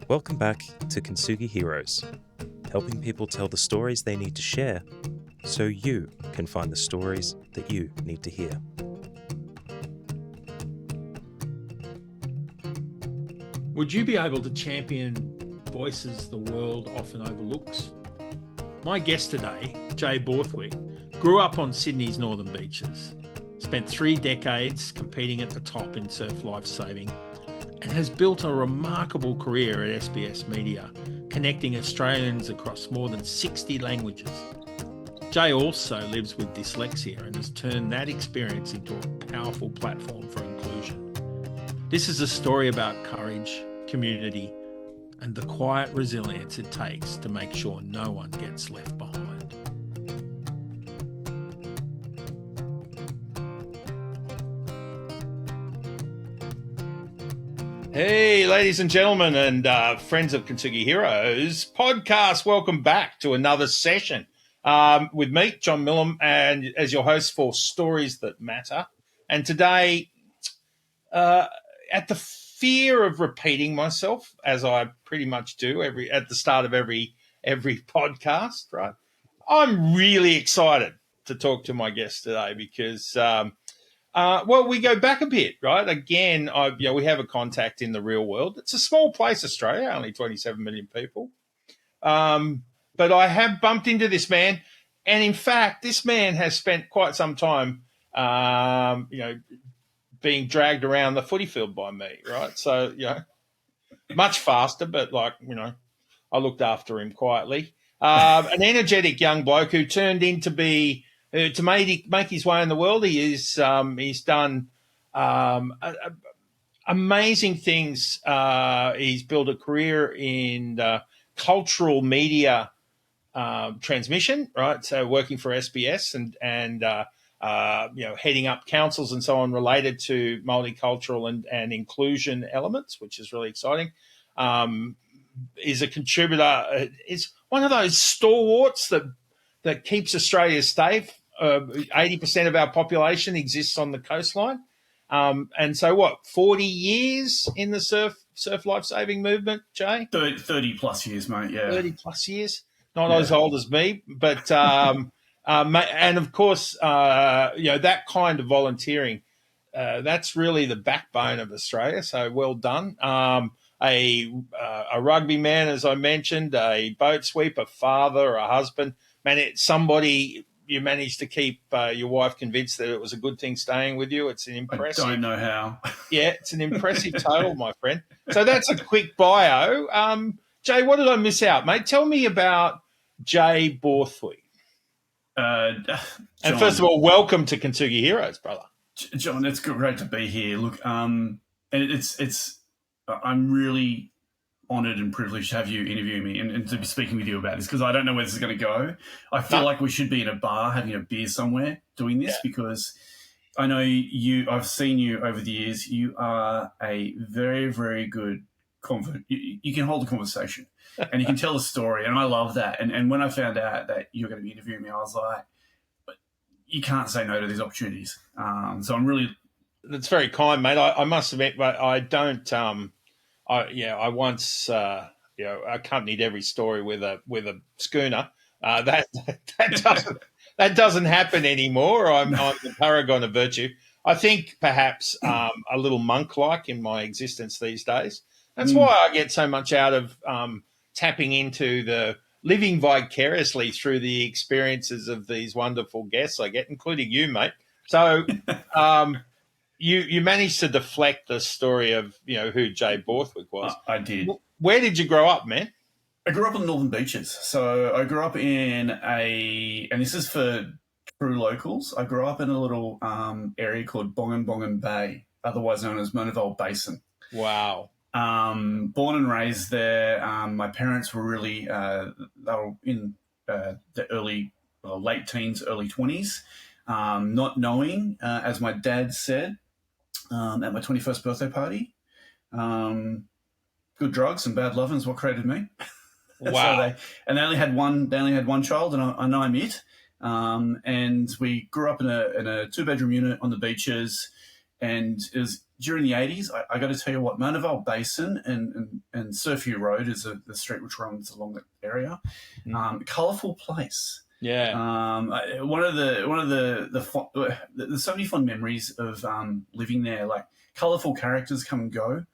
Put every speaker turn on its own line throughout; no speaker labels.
Welcome back to Kintsugi Heroes, helping people tell the stories they need to share so you can find the stories that you need to hear.
Would you be able to champion voices the world often overlooks? My guest today, Jay Borthwick, grew up on Sydney's northern beaches, spent 3 decades competing at the top in surf lifesaving, and has built a remarkable career at SBS Media, connecting Australians across more than 60 languages. Jay also lives with dyslexia and has turned that experience into a powerful platform for inclusion. This is a story about courage, community, and the quiet resilience it takes to make sure no one gets left behind. Hey, ladies and gentlemen, and friends of Kintsugi Heroes podcast, welcome back to another session with me, John Millam, and as your host for Stories That Matter. And today, at the fear of repeating myself, as I pretty much do at the start of every podcast, right? I'm really excited to talk to my guest today because, we go back a bit, right? Again, we have a contact in the real world. It's a small place, Australia, only 27 million people. But I have bumped into this man, and in fact, this man has spent quite some time, being dragged around the footy field by me, right? So, much faster, but I looked after him quietly. An energetic young bloke who turned into be to make his way in the world. He's done amazing things. He's built a career in cultural media transmission, right? So working for SBS and heading up councils and so on related to multicultural and inclusion elements, which is really exciting. Is a contributor. Is one of those stalwarts that keeps Australia safe. 80% of our population exists on the coastline. And so 40 years in the surf lifesaving movement, Jay?
30 plus years, mate, yeah.
30 plus years. Not as old as me, but and of course, that kind of volunteering, that's really the backbone of Australia. So well done. A rugby man, as I mentioned, a boat sweeper, father, a husband. Man, somebody you managed to keep your wife convinced that it was a good thing staying with you. It's an impressive.
I don't know how.
Yeah, it's an impressive total, my friend. So that's a quick bio. Jay, what did I miss out, mate? Tell me about Jay Borthwick. And first of all, welcome to Kintsugi Heroes, brother.
John, it's great to be here. Look, and I'm really honoured and privileged to have you interview me and to be speaking with you about this because I don't know where this is going to go. I feel like we should be in a bar having a beer somewhere doing this because I know I've seen you over the years. You are a very, very good you can hold a conversation and you can tell a story, and I love that. And when I found out that you were going to be interviewing me, I was like, you can't say no to these opportunities. So I'm really...
That's very kind, mate. I must admit, but I don't... I once accompanied every story with a schooner. That doesn't happen anymore. I'm the paragon of virtue. I think perhaps a little monk-like in my existence these days. That's why I get so much out of tapping into the living vicariously through the experiences of these wonderful guests I get, including you, mate. So you managed to deflect the story of who Jay Borthwick was.
I did.
Where did you grow up, man?
I grew up on the northern beaches. So I grew up in and this is for true locals, I grew up in a little area called Bongan Bay, otherwise known as Monavale Basin.
Wow.
Born and raised there. My parents were really, they were in the late teens, early 20s, not knowing, as my dad said, at my 21st birthday party, good drugs and bad loving is what created me.
Wow.
So they only had one child, and I know I'm it. And we grew up in a 2-bedroom unit on the beaches, and it was during the 80s, I got to tell you what, Monavale Basin and Surfview Road is the street which runs along that area. Colourful place.
Yeah.
One of the there's so many fond memories of living there. Like colourful characters come and go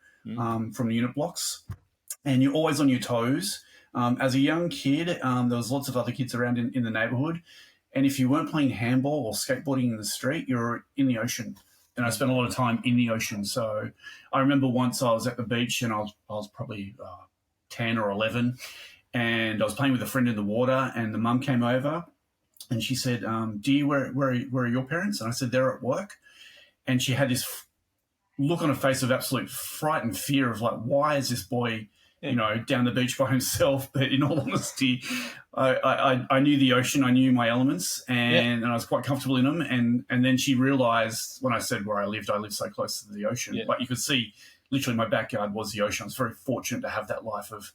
from the unit blocks, and you're always on your toes. As a young kid, there was lots of other kids around in the neighbourhood, and if you weren't playing handball or skateboarding in the street, you were in the ocean. And I spent a lot of time in the ocean. So I remember once I was at the beach and I was probably 10 or 11, and I was playing with a friend in the water, and the mum came over and she said, Dear, where are your parents? And I said, they're at work. And she had this look on her face of absolute fright and fear of like, why is this boy, down the beach by himself? But in all honesty, I knew the ocean, I knew my elements, and I was quite comfortable in them. And then she realised when I said where I lived so close to the ocean. Like you could see, literally my backyard was the ocean. I was very fortunate to have that life of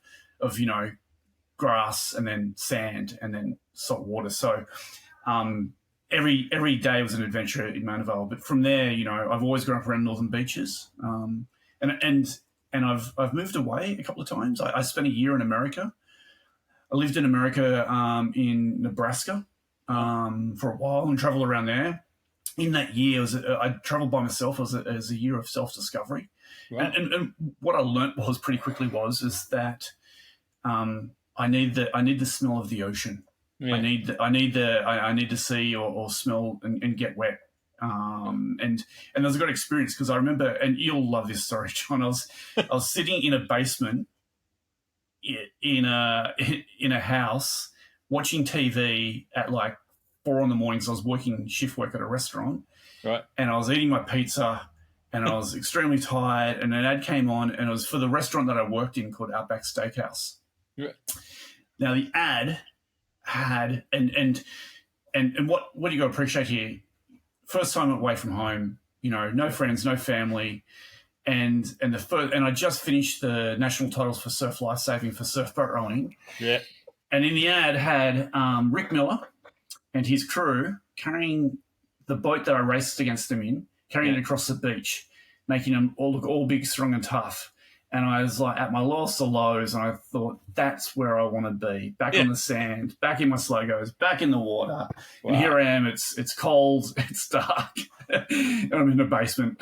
grass and then sand and then salt water. So every day was an adventure in Monavale. But from there, I've always grown up around northern beaches, and I've moved away a couple of times. I spent a year in America. I lived in America in Nebraska for a while and travelled around there. In that year, I travelled by myself as a year of self-discovery. Wow. And what I learnt pretty quickly is that I need the smell of the ocean. Yeah. I need to see or smell and get wet. And it was a great experience because I remember, and you'll love this story, John. I was sitting in a basement in a house watching TV at like 4 a.m. because I was working shift work at a restaurant, right? And I was eating my pizza, and I was extremely tired. And an ad came on, and it was for the restaurant that I worked in called Outback Steakhouse. Right. Now the ad had and what you got to appreciate here. First time away from home, no friends, no family, and I just finished the national titles for surf lifesaving for surfboat rowing. Yeah. And in the ad had Rick Miller and his crew carrying the boat that I raced against them in, carrying it across the beach, making them all look all big, strong, and tough. And I was like at my lowest of lows, and I thought, that's where I want to be, back on the sand, back in my slogos, back in the water. Wow. And here I am. It's cold, it's dark, and I'm in the basement.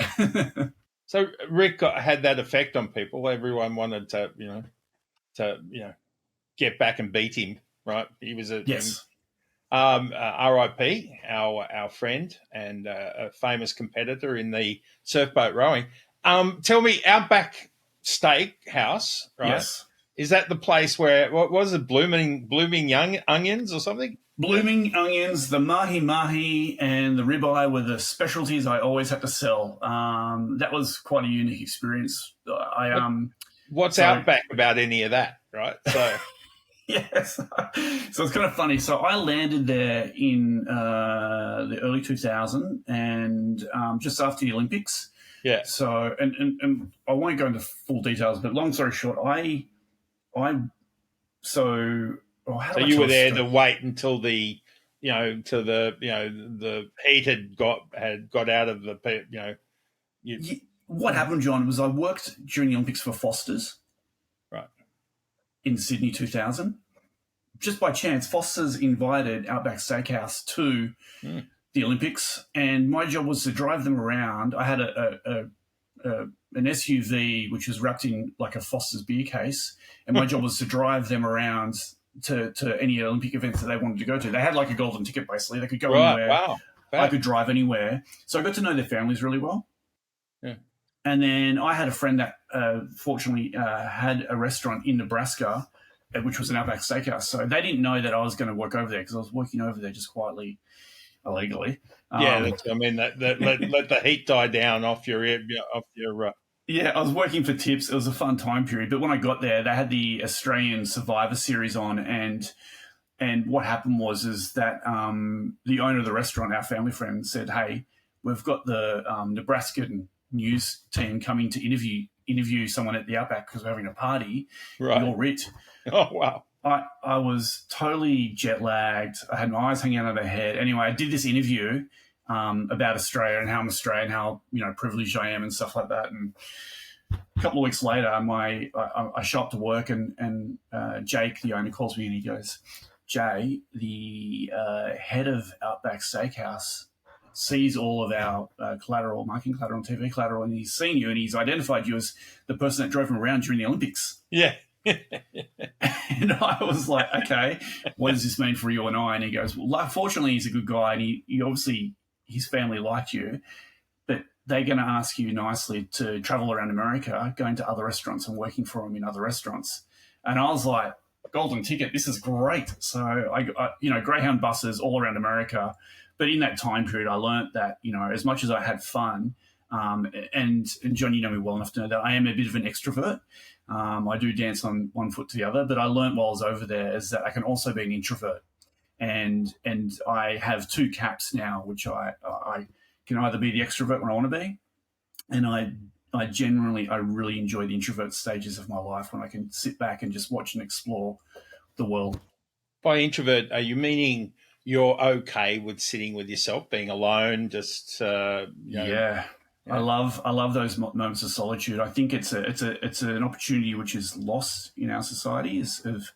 So Rick had that effect on people. Everyone wanted to get back and beat him, right? He was R.I.P., our friend and a famous competitor in the surfboat rowing. Tell me, Outback Steakhouse, right? Yes. Is that the place where, what was it, blooming young onions or something?
Blooming onions, the mahi-mahi, and the ribeye were the specialties I always had to sell. That was quite a unique experience.
What's Outback about any of that, right? So
yes. So it's kind of funny. So I landed there in the early 2000s and just after the Olympics. Yeah. So and I won't go into full details, but long story short, so you were there
to wait until the heat had got out of the
What happened, John, was I worked during the Olympics for Foster's, right, in Sydney 2000. Just by chance, Foster's invited Outback Steakhouse to the Olympics, and my job was to drive them around. I had an SUV which was wrapped in like a Foster's beer case, and my job was to drive them around to any Olympic events that they wanted to go to. They had like a golden ticket, basically. They could go anywhere. Wow. I could drive anywhere. So I got to know their families really well. Yeah. And then I had a friend that fortunately had a restaurant in Nebraska, which was an Outback Steakhouse. So they didn't know that I was going to work over there because I was working over there just quietly, illegally.
Let the heat die down off your.
Yeah, I was working for tips. It was a fun time period. But when I got there, they had the Australian Survivor Series on, and what happened was that the owner of the restaurant, our family friend, said, "Hey, we've got the Nebraskan news team coming to interview someone at the Outback because we're having a party. Right. You're it."
Oh, wow.
I was totally jet lagged. I had my eyes hanging out of my head. Anyway, I did this interview. about Australia and how I'm Australian, how privileged I am and stuff like that. And a couple of weeks later, I show up to work and Jake, the owner, calls me and he goes, "Jay, the head of Outback Steakhouse sees all of our collateral, marketing collateral, and TV collateral, and he's seen you and he's identified you as the person that drove him around during the Olympics."
Yeah.
And I was like, okay, what does this mean for you and I? And he goes, well, fortunately, he's a good guy, and he obviously, his family liked you, but they're going to ask you nicely to travel around America, going to other restaurants and working for them in other restaurants. And I was like, golden ticket, this is great. So I Greyhound buses all around America. But in that time period, I learned that, as much as I had fun, and John, you know me well enough to know that I am a bit of an extrovert. I do dance on one foot to the other, but I learned while I was over there is that I can also be an introvert. And I have two caps now, which I can either be the extrovert when I want to be, and I really enjoy the introvert stages of my life when I can sit back and just watch and explore the world.
By introvert, are you meaning you're okay with sitting with yourself, being alone, just
Yeah. I love those moments of solitude. I think it's an opportunity which is lost in our society, is of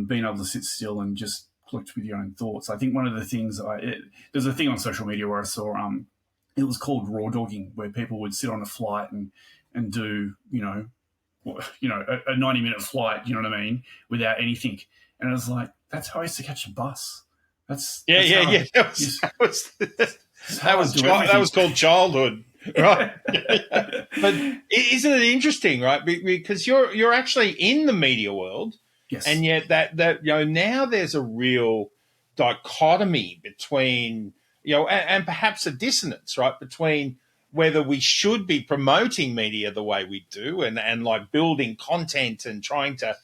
being able to sit still and just collect with your own thoughts. I think one of the things there's a thing on social media where I saw it was called raw dogging, where people would sit on a flight and do a 90-minute flight, you know what I mean, without anything. And I was like, that's how I used to catch a bus.
Yeah. That was called childhood, right? But isn't it interesting, right? Because you're actually in the media world,
yes,
and yet that now there's a real dichotomy between and perhaps a dissonance, right, between whether we should be promoting media the way we do and like building content and trying to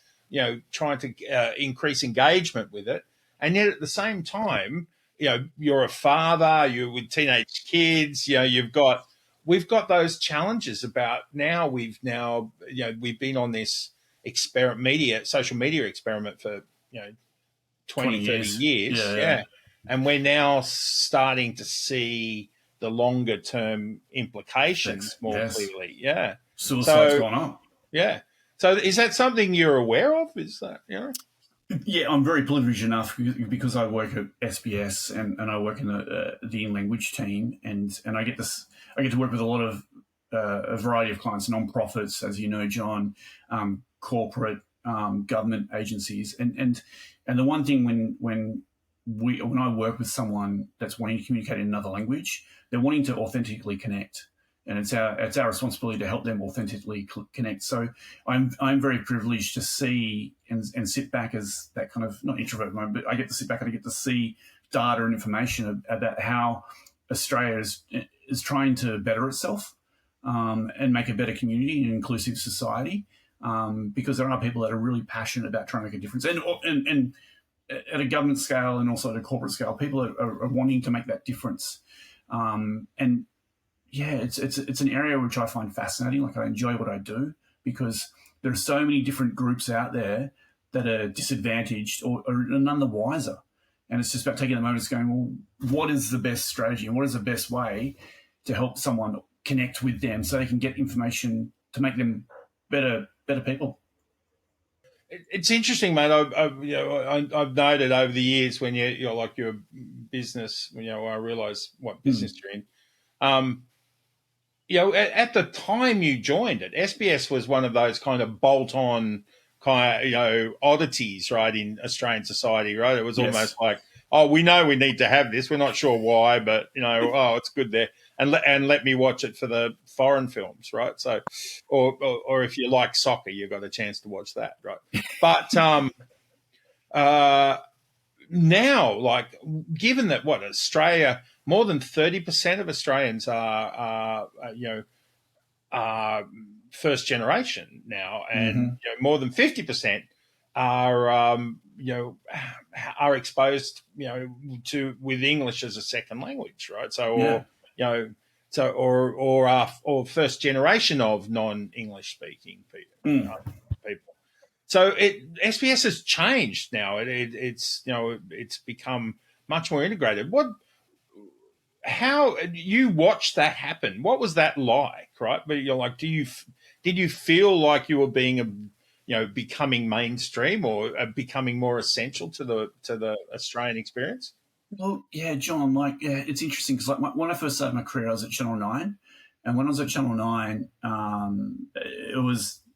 increase engagement with it, and yet at the same time, you're a father, you're with teenage kids, we've got those challenges about now. We've been on this social media experiment for 20 30 years. Yeah. And we're now starting to see the longer term implications more clearly. Yeah.
Suicide's gone up.
Yeah. So is that something you're aware of? Is that,
Yeah, I'm very privileged enough because I work at SBS and I work in the in-language team, and I get to work with a lot of a variety of clients, non-profits, as you know, John, corporate, government agencies, and the one thing when I work with someone that's wanting to communicate in another language, they're wanting to authentically connect. And it's our responsibility to help them authentically connect. So I'm very privileged to see and sit back as that kind of, not introvert moment, but I get to sit back and I get to see data and information about how Australia is trying to better itself and make a better community and inclusive society, because there are people that are really passionate about trying to make a difference. And at a government scale and also at a corporate scale, people are wanting to make that difference. And yeah, it's an area which I find fascinating. Like, I enjoy what I do because there are so many different groups out there that are disadvantaged or none the wiser. And it's just about taking the moments going, well, what is the best strategy and what is the best way to help someone connect with them so they can get information to make them better people?
It's interesting, mate. I've noted over the years when you're like your business, I realise what business you're in. At the time you joined it, SBS was one of those kind of bolt-on oddities, right, in Australian society, right? It was almost like, oh, we know we need to have this. We're not sure why, but, oh, it's good there. And let me watch it for the foreign films, right? So, or if you like soccer, you've got a chance to watch that, right? But now, like, given that Australia, more than 30% of Australians are first generation now, and more than 50% are exposed to with English as a second language, right? So or first generation of non-English speaking people. So SBS has changed now. It's become much more integrated. how you watched that happen? What was that like, right? But you're like, did you feel like you were being becoming mainstream or becoming more essential to the Australian experience?
Well, yeah, John, it's interesting because when I first started my career, I was at Channel 9. And when I was at Channel 9,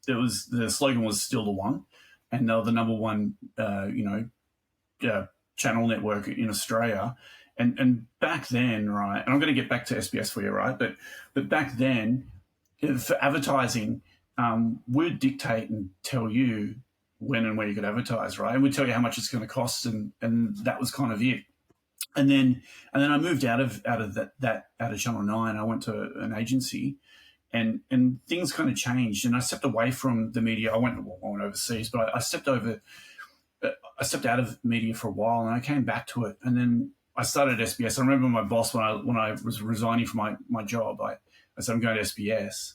the slogan was "Still the One," and they were the number one, channel network in Australia. And back then, right, and I'm going to get back to SBS for you, right, but back then, for advertising, we'd dictate and tell you when and where you could advertise, right, and we'd tell you how much it's going to cost, and that was kind of it. And then I moved out of Channel 9. I went to an agency, and things kind of changed. And I stepped away from the media. I went overseas, but I stepped out of media for a while, and I came back to it. And then I started at SBS. I remember my boss when I was resigning from my job. I said, I'm going to SBS,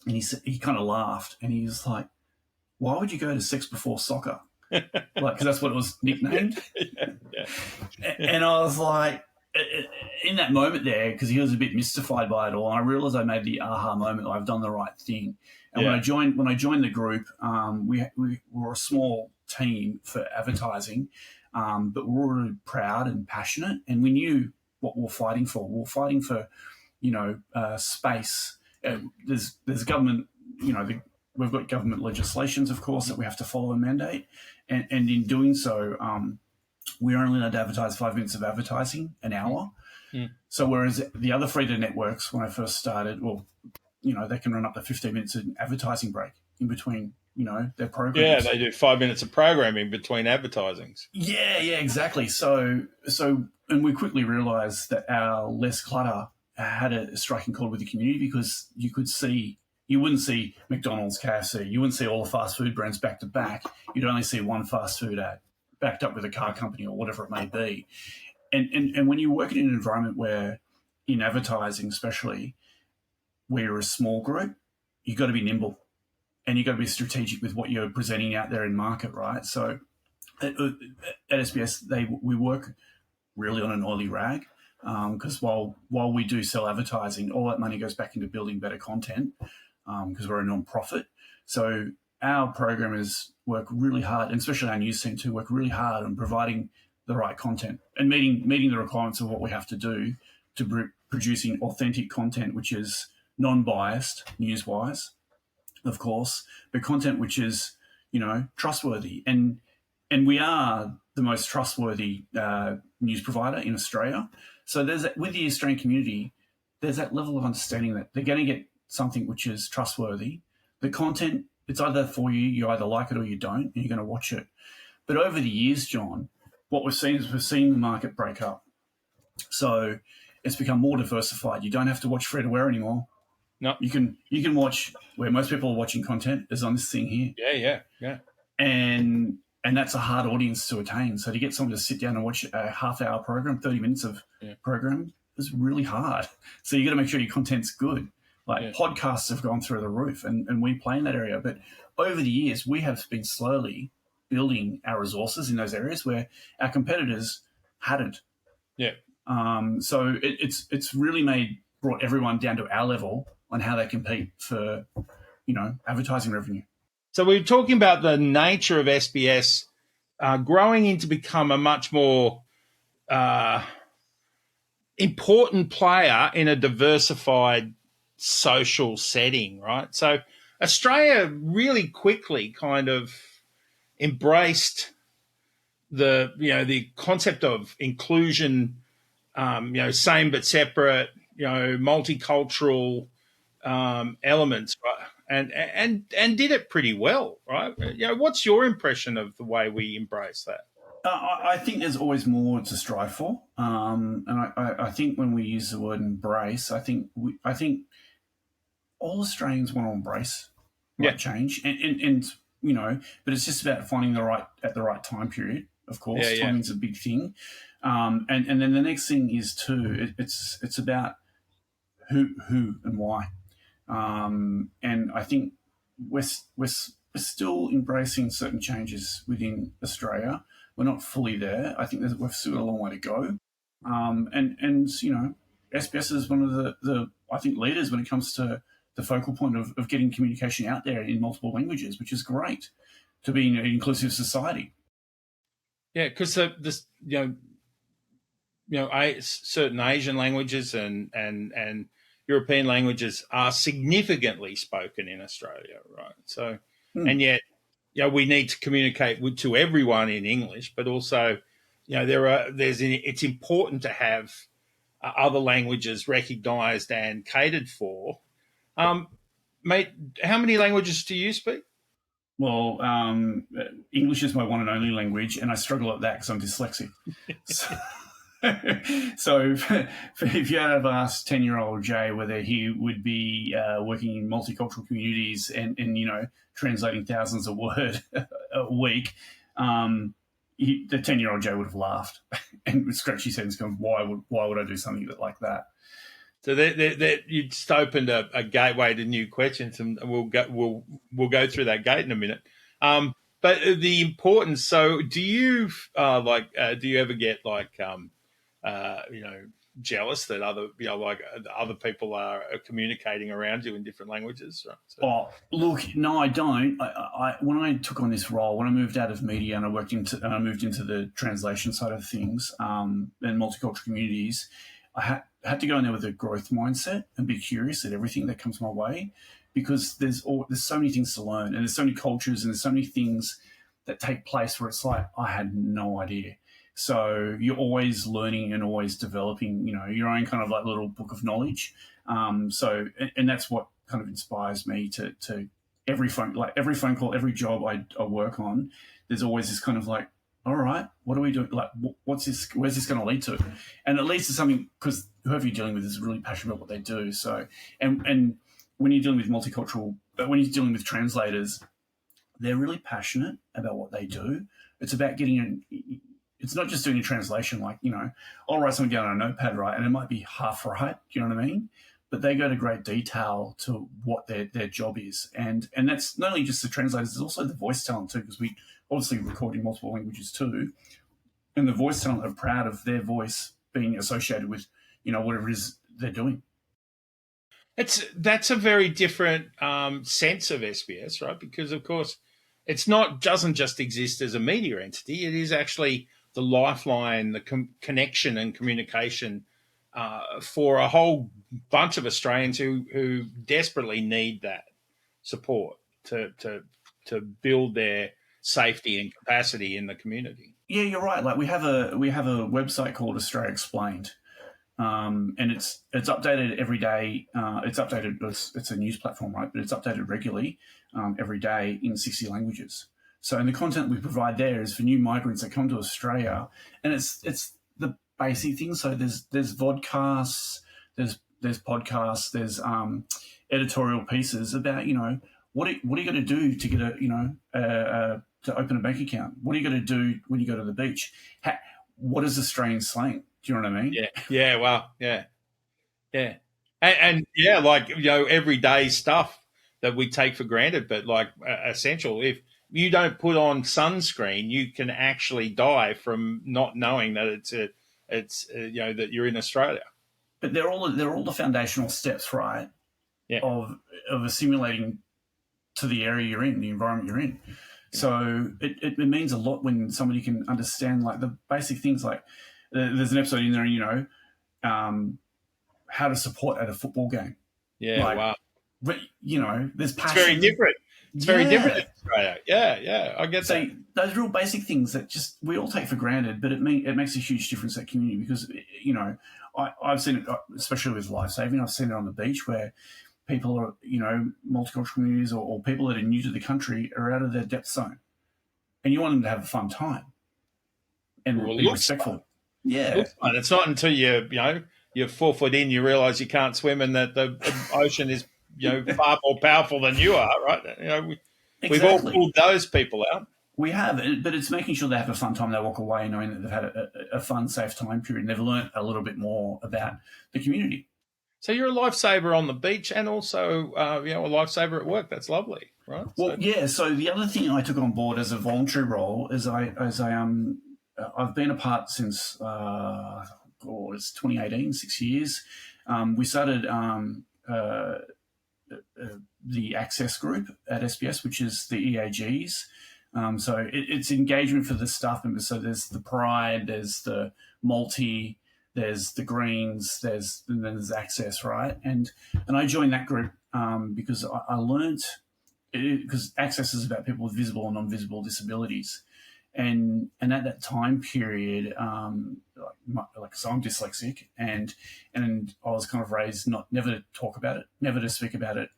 and he kind of laughed, and he was like, "Why would you go to Sex Before Soccer?" Because that's what it was nicknamed. Yeah. And I was like, in that moment there, because he was a bit mystified by it all, and I realised I made the aha moment. I've done the right thing. And when I joined the group, we were a small team for advertising, but we were really proud and passionate, and we knew what we were fighting for. We were fighting for, space. There's government, we've got government legislations, of course, that we have to follow and mandate. And in doing so, we're only allowed to advertise 5 minutes of advertising an hour. Mm. So whereas the other free-to networks, when I first started, they can run up to 15 minutes of advertising break in between, their programs.
Yeah, they do 5 minutes of programming between advertisings.
Yeah, exactly. So, and we quickly realised that our less clutter had a striking chord with the community, because you wouldn't see McDonald's, KFC. You wouldn't see all the fast food brands back to back. You'd only see one fast food ad backed up with a car company or whatever it may be. And when you work in an environment where, in advertising especially, where you're a small group, you've got to be nimble, and you've got to be strategic with what you're presenting out there in market, right? So at SBS, we work really on an oily rag, because while we do sell advertising, all that money goes back into building better content, because we're a non-profit. So our programmers work really hard, and especially our news team too, work really hard on providing the right content and meeting the requirements of what we have to do to producing authentic content, which is non-biased news-wise, of course, but content which is, trustworthy. And we are the most trustworthy news provider in Australia. So with the Australian community, there's that level of understanding that they're going to get something which is trustworthy. The content, it's either for you, you either like it or you don't, and you're going to watch it. But over the years, John, what we've seen is the market break up. So it's become more diversified. You don't have to watch free-to-air anymore.
No.
You can watch where most people are watching content is on this thing here.
Yeah.
And that's a hard audience to attain. So to get someone to sit down and watch a half-hour program, 30 minutes of program, is really hard. So you got to make sure your content's good. Podcasts have gone through the roof, and we play in that area. But over the years, we have been slowly building our resources in those areas where our competitors hadn't.
Yeah.
So it's really brought everyone down to our level on how they compete for, advertising revenue.
So we're talking about the nature of SBS growing into become a much more important player in a diversified social setting, right? So Australia really quickly kind of embraced the concept of inclusion, same but separate, multicultural elements, right? And did it pretty well, right? What's your impression of the way we embrace that?
I think there's always more to strive for, and I think when we use the word embrace, I think all Australians want to embrace change, and but it's just about finding at the right time period. Of course, timing's a big thing, and then the next thing is too. It's about who and why, and I think we're still embracing certain changes within Australia. We're not fully there. I think we've still got a long way to go, and SBS is one of the I think leaders when it comes to the focal point of getting communication out there in multiple languages, which is great to be in an inclusive society.
Yeah, because this certain Asian languages and European languages are significantly spoken in Australia, right? So, and yet, we need to communicate to everyone in English, but also, it's important to have other languages recognised and catered for. Mate, how many languages do you speak?
Well, English is my one and only language, and I struggle at that because I'm dyslexic. So if you had have asked 10-year-old Jay whether he would be working in multicultural communities and translating thousands of words a week, the 10-year-old Jay would have laughed and would scratch his head and go, why would I do something like that?
So you just opened a gateway to new questions, and we'll go through that gate in a minute. But the importance. So, do you do you ever get jealous that other people are communicating around you in different languages? Right? So.
Oh, look, no, I don't. I when I took on this role, when I moved out of media and I moved into the translation side of things and multicultural communities, I had to go in there with a growth mindset and be curious at everything that comes my way, because there's so many things to learn, and there's so many cultures and there's so many things that take place where it's like I had no idea. So you're always learning and always developing, your own kind of like little book of knowledge. And that's what kind of inspires me to every phone call, every job I work on. There's always this kind of like, all right, what do we do? Like, what's this? Where's this going to lead to? And it leads to something, because whoever you're dealing with is really passionate about what they do. So, and when you're dealing with multicultural, but when you're dealing with translators, they're really passionate about what they do. It's about getting it's not just doing a translation, like, I'll write something down on a notepad, right? And it might be half right. Do you know what I mean? But they go to great detail to what their job is. And that's not only just the translators, there's also the voice talent too, because we obviously record in multiple languages too. And the voice talent are proud of their voice being associated with, whatever it is they're doing.
That's a very different sense of SBS, right? Because, of course, doesn't just exist as a media entity. It is actually the lifeline, the connection and communication for a whole bunch of Australians who desperately need that support to build their safety and capacity in the community.
Yeah, you're right. Like we have a website called Australia Explained, and it's updated every day. It's updated. It's a news platform, right? But it's updated regularly every day in 60 languages. So, and the content we provide there is for new migrants that come to Australia, and it's the basic things. So there's vodcasts, there's podcasts, there's editorial pieces about what are you going to do to get to open a bank account? What are you going to do when you go to the beach? What is Australian slang? Do you know what I mean?
Yeah. Wow. Yeah. And everyday stuff that we take for granted, but essential. If you don't put on sunscreen, you can actually die from not knowing that that you're in Australia.
But they're all the foundational steps, right?
Yeah.
Of assimilating to the area you're in, the environment you're in. Yeah. So it means a lot when somebody can understand like the basic things. Like there's an episode in there, how to support at a football game.
Yeah. Wow.
But there's passion.
It's very different. It's very different in Australia. Yeah, I get that.
Those real basic things that just we all take for granted, but it makes a huge difference to that community, because I've seen it, especially with lifesaving. I've seen it on the beach where people are, multicultural communities or people that are new to the country are out of their depth zone, and you want them to have a fun time and be respectful. Fun. Yeah,
it's not until you're 4 foot in, you realise you can't swim, and that the ocean is far more powerful than you are, right? We've all pulled those people out.
We have, but it's making sure they have a fun time. They walk away knowing that they've had a fun, safe time period, and they've learnt a little bit more about the community.
So you're a lifesaver on the beach, and also a lifesaver at work. That's lovely, right?
Well, yeah. So the other thing I took on board as a voluntary role is I've been a part since it's 2018, 6 years. We started the Access group at SBS, which is the EAGs. So it's engagement for the staff members. So there's the Pride, there's the Multi, there's the Greens, and then there's Access, right? And I joined that group because I learned, because Access is about people with visible and non-visible disabilities. And at that time period, so I'm dyslexic, and I was kind of raised never to talk about it, never to speak about it.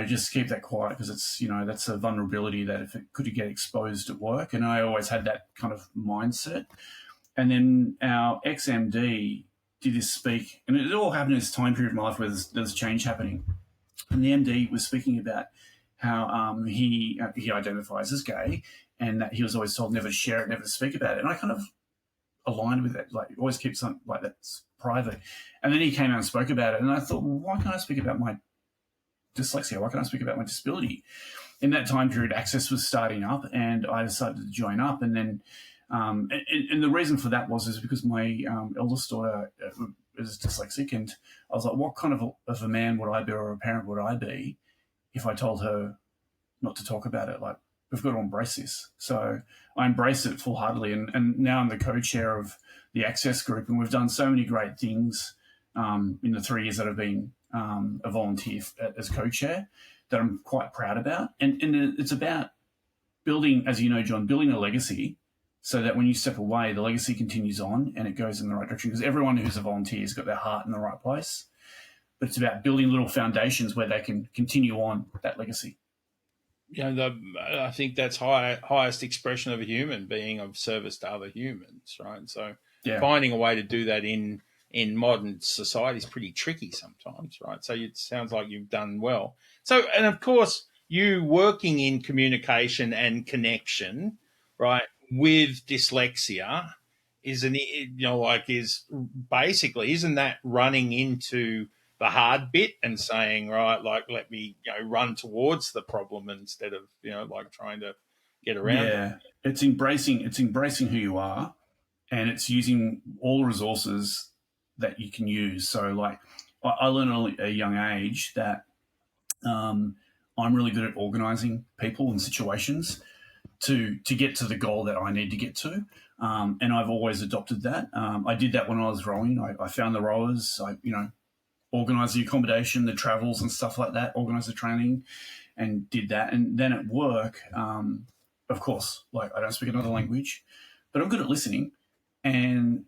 Just keep that quiet, because it's that's a vulnerability that if it could get exposed at work. And I always had that kind of mindset. And then our ex-MD did this speak, and it all happened in this time period of my life where there's change happening. And the MD was speaking about how he identifies as gay, and that he was always told never to share it, never to speak about it. And I kind of aligned with that, like always keep something like that's private. And then he came out and spoke about it, and I thought, well, why can't I speak about my dyslexia? Why can't I speak about my disability? In that time period, Access was starting up, and I decided to join up. And then, and the reason for that is because my eldest daughter is dyslexic, and I was like, what kind of a man would I be, or a parent would I be, if I told her not to talk about it? Like, we've got to embrace this. So I embraced it full-heartedly, and now I'm the co-chair of the Access group, and we've done so many great things in the 3 years that I've been a volunteer as co-chair that I'm quite proud about. And it's about building, as you know, John, building a legacy so that when you step away, the legacy continues on and it goes in the right direction, because everyone who's a volunteer has got their heart in the right place. But it's about building little foundations where they can continue on that legacy.
I think that's highest expression of a human being, of service to other humans, right? So finding a way to do that in modern society is pretty tricky sometimes, right? So it sounds like you've done well. So, and of course, you working in communication and connection, right, with dyslexia isn't that running into the hard bit and saying, right, like, let me run towards the problem instead of like trying to get around it.
It's embracing who you are, and it's using all the resources that you can use. So like I learned at a young age that I'm really good at organizing people and situations to get to the goal that I need to get to. And I've always adopted that. I did that when I was rowing. I found the rowers, organised the accommodation, the travels and stuff like that, organised the training, and did that. And then at work, of course, like I don't speak another language, but I'm good at listening. And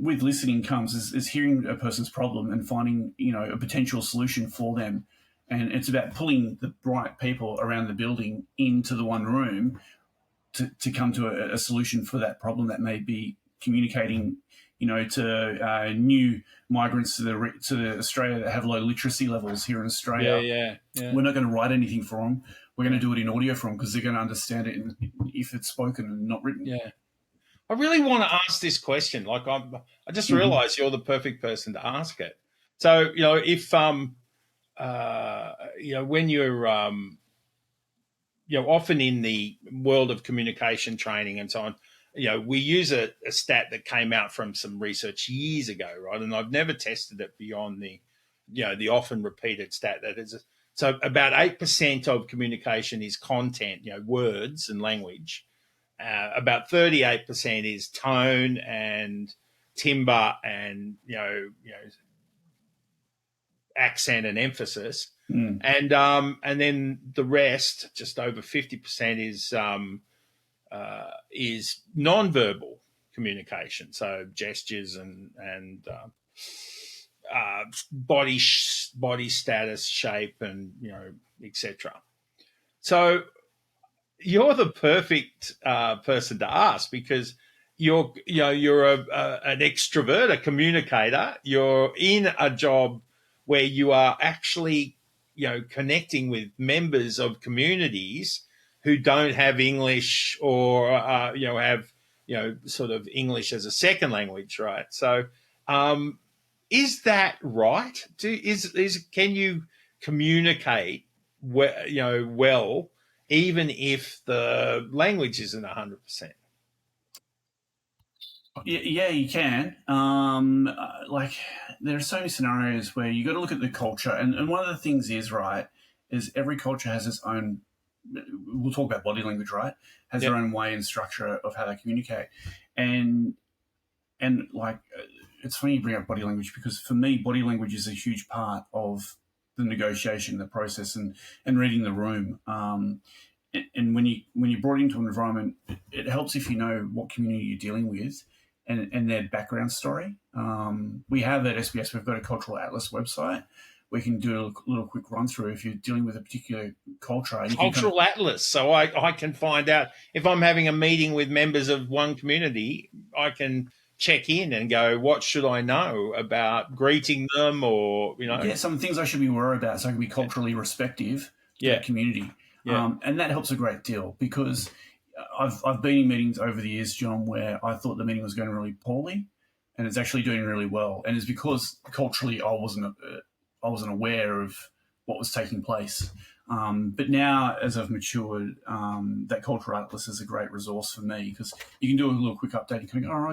with listening comes is hearing a person's problem and finding, a potential solution for them. And it's about pulling the right people around the building into the one room to come to a solution for that problem that may be communicating, to new migrants to Australia that have low literacy levels here in Australia.
Yeah.
We're not going to write anything for them. We're going to do it in audio for them because they're going to understand it if it's spoken and not written.
Yeah. I really want to ask this question. Like I just realised you're the perfect person to ask it. So, if when you're often in the world of communication training and so on, we use a stat that came out from some research years ago, right? And I've never tested it beyond the often repeated stat that is. So about 8% of communication is content, words and language. About 38% is tone and timbre and accent and emphasis, and then the rest, just over 50%, is non-verbal communication. So gestures and body status, shape, and etc. So you're the perfect person to ask because you're an extrovert, a communicator. You're in a job where you are actually connecting with members of communities who don't have English or have sort of English as a second language, right? So is that right? Can you communicate well even if the language isn't 100%?
Yeah, you can. Like, there are so many scenarios where you got to look at the culture, and one of the things is right is every culture has its own. We'll talk about body language, right? Has
Yep.
their own way and structure of how they communicate, and like it's funny you bring up body language because for me, body language is a huge part of the negotiation, the process, and reading the room. And when you're brought into an environment, it helps if you know what community you're dealing with and their background story. We have at SBS, we've got a cultural atlas website. We can do a little quick run through if you're dealing with a particular culture. You can
Cultural atlas, so I can find out if I'm having a meeting with members of one community. I can check in and go, what should I know about greeting them, or
yeah, some things I should be worried about so I can be culturally respective to
Yeah.
that community.
Yeah.
And that helps a great deal because I've been in meetings over the years, John, where I thought the meeting was going really poorly and it's actually doing really well. And it's because culturally I wasn't aware of what was taking place. But now, as I've matured, that cultural atlas is a great resource for me because you can do a little quick update. You can go, oh,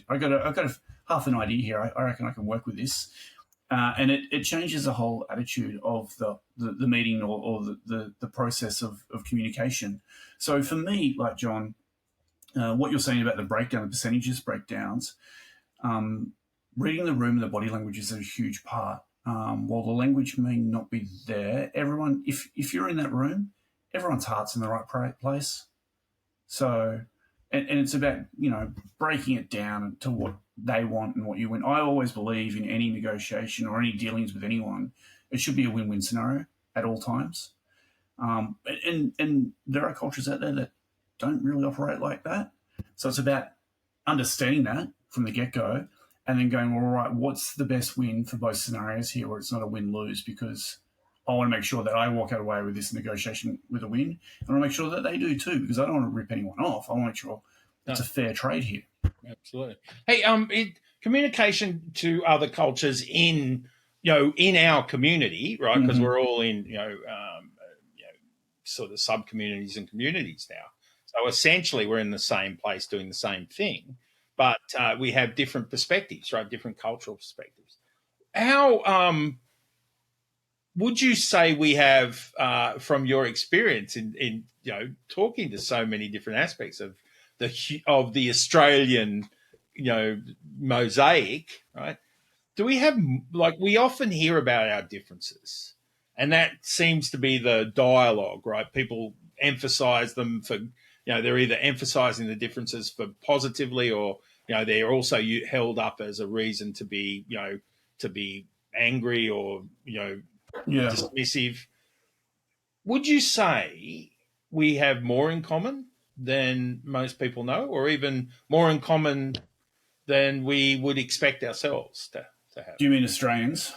I got a half an idea here. I reckon I can work with this. And it changes the whole attitude of the meeting or the process of communication. So for me, like John, what you're saying about the breakdown, the percentages breakdowns, reading the room and the body language is a huge part. While the language may not be there, everyone, if you're in that room, everyone's heart's in the right place. So, and it's about, breaking it down to what they want and what you want. I always believe in any negotiation or any dealings with anyone, it should be a win-win scenario at all times. And there are cultures out there that don't really operate like that. So it's about understanding that from the get-go and then going, well, all right, what's the best win for both scenarios here where it's not a win-lose, because I want to make sure that I walk out away with this negotiation with a win. And I want to make sure that they do too, because I don't want to rip anyone off. I want to make sure it's a fair trade here.
Absolutely. Hey, communication to other cultures in our community, right? Because we're all in, sort of sub-communities and communities now. So essentially we're in the same place doing the same thing, but we have different perspectives, right? Different cultural perspectives. How would you say we have, from your experience in talking to so many different aspects of the Australian, mosaic, right? Do we have, like, we often hear about our differences, and that seems to be the dialogue, right? People emphasize them for, they're either emphasizing the differences for positively, or, they're also held up as a reason to be, to be angry or, dismissive. Would you say we have more in common than most people know, or even more in common than we would expect ourselves to have?
Do you mean Australians?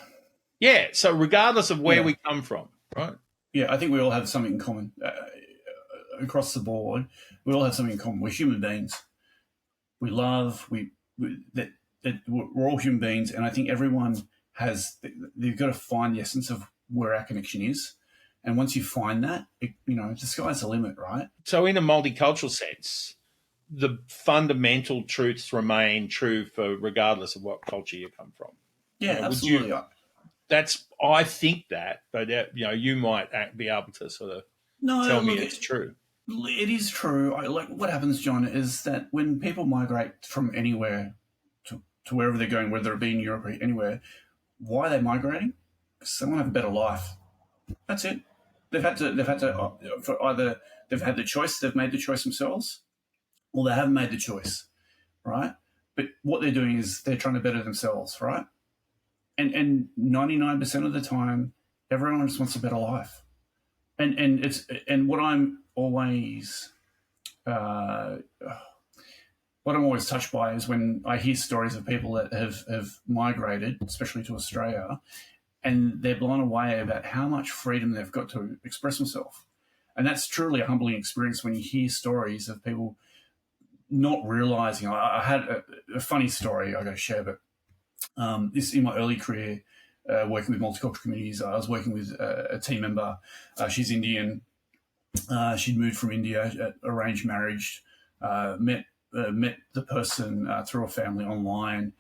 Yeah. So regardless of where we come from, right?
Yeah, I think we all have something in common across the board. We all have something in common. We're human beings. We love. We're all human beings, and I think everyone has. They've got to find the essence of where our connection is. And once you find that, the sky's the limit, right?
So in a multicultural sense, the fundamental truths remain true for regardless of what culture you come from.
Yeah, absolutely.
I think that, but you might be able to sort of tell me it's true.
It is true. What happens, John, is that when people migrate from anywhere to wherever they're going, whether it be in Europe or anywhere, why are they migrating? Because they want to have a better life. That's it. They've had to for either they've had the choice, they've made the choice themselves, or they haven't made the choice, right? But what they're doing is they're trying to better themselves, right? And 99% of the time, everyone just wants a better life. And what I'm always touched by is when I hear stories of people that have migrated, especially to Australia, and they're blown away about how much freedom they've got to express themselves. And that's truly a humbling experience when you hear stories of people not realizing. I had a funny story I got to share, but this in my early career, working with multicultural communities, I was working with a team member. She's Indian. She'd moved from India, arranged marriage, met met the person through a family online,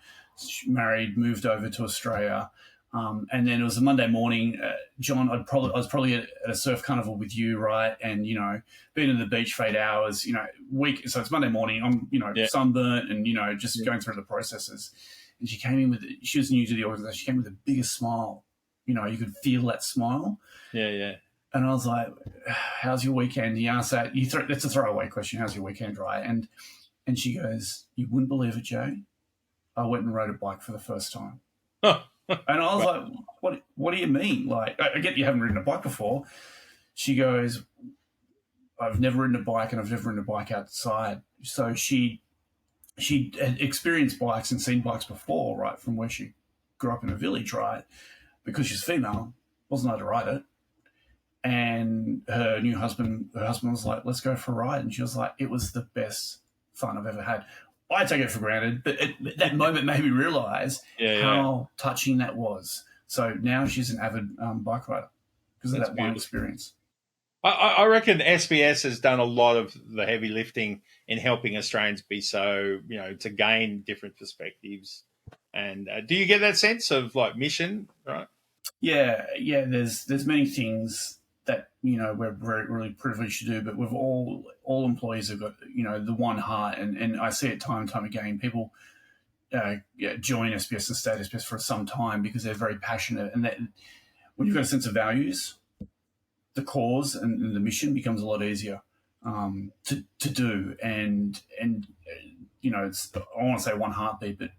married, moved over to Australia. And then it was a Monday morning, John. I was probably at a surf carnival with you, right? And been in the beach for 8 hours. So it's Monday morning. I'm sunburnt and just going through the processes. And she came in with. She was new to the organisation. She came with the biggest smile. You could feel that smile.
Yeah, yeah.
And I was like, "How's your weekend?" He asked that. That's a throwaway question. How's your weekend, right? And she goes, "You wouldn't believe it, Jay. I went and rode a bike for the first time." And I was like, what do you mean? Like, I get you haven't ridden a bike before. She goes, I've never ridden a bike and I've never ridden a bike outside. So she had experienced bikes and seen bikes before, right, from where she grew up in a village, right? Because she's female, wasn't allowed to ride it. And her husband was like, let's go for a ride. And she was like, it was the best fun I've ever had. I take it for granted, but that moment made me realise how touching that was. So now she's an avid bike rider because of that one experience.
I reckon SBS has done a lot of the heavy lifting in helping Australians be so, to gain different perspectives. And do you get that sense of like mission, right?
Yeah. There's many things that we're very really privileged to do, but we've all employees have got the one heart, and I see it time and time again. People join SBS and stay at SBS for some time because they're very passionate, and that when you've got a sense of values, the cause and the mission becomes a lot easier to do. And it's, I want to say one heartbeat, but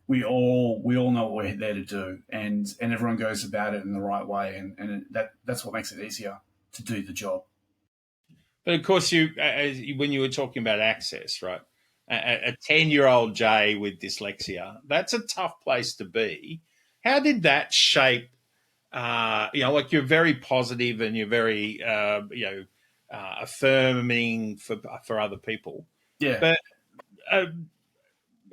we all know what we're there to do, and everyone goes about it in the right way, and that's what makes it easier to do the job.
But of course, when you were talking about access, right? A 10-year-old Jay with dyslexia, that's a tough place to be. How did that shape? Like you're very positive and you're very affirming for other people.
Yeah,
but.